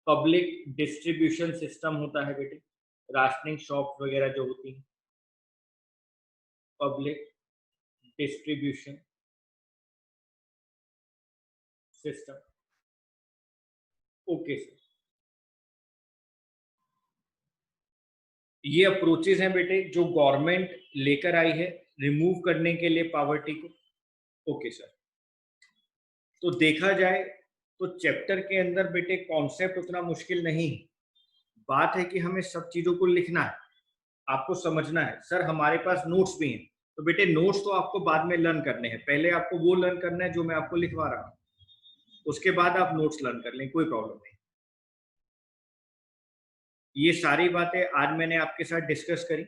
पब्लिक डिस्ट्रीब्यूशन सिस्टम होता है बेटे, राशनिंग शॉप वगैरह जो होती है, public distribution system. Okay sir, ये अप्रोचेस हैं बेटे जो गवर्नमेंट लेकर आई है रिमूव करने के लिए पॉवर्टी को। ओके सर, तो देखा जाए तो चैप्टर के अंदर बेटे कॉन्सेप्ट उतना मुश्किल नहीं है, बात है कि हमें सब चीजों को लिखना है, आपको समझना है। सर हमारे पास नोट्स भी हैं, तो बेटे नोट्स तो आपको बाद में लर्न करने हैं, पहले आपको वो लर्न करना है जो मैं आपको लिखवा रहा हूँ, उसके बाद आप नोट्स लर्न कर लें, कोई प्रॉब्लम नहीं। ये सारी बातें आज मैंने आपके साथ डिस्कस करी।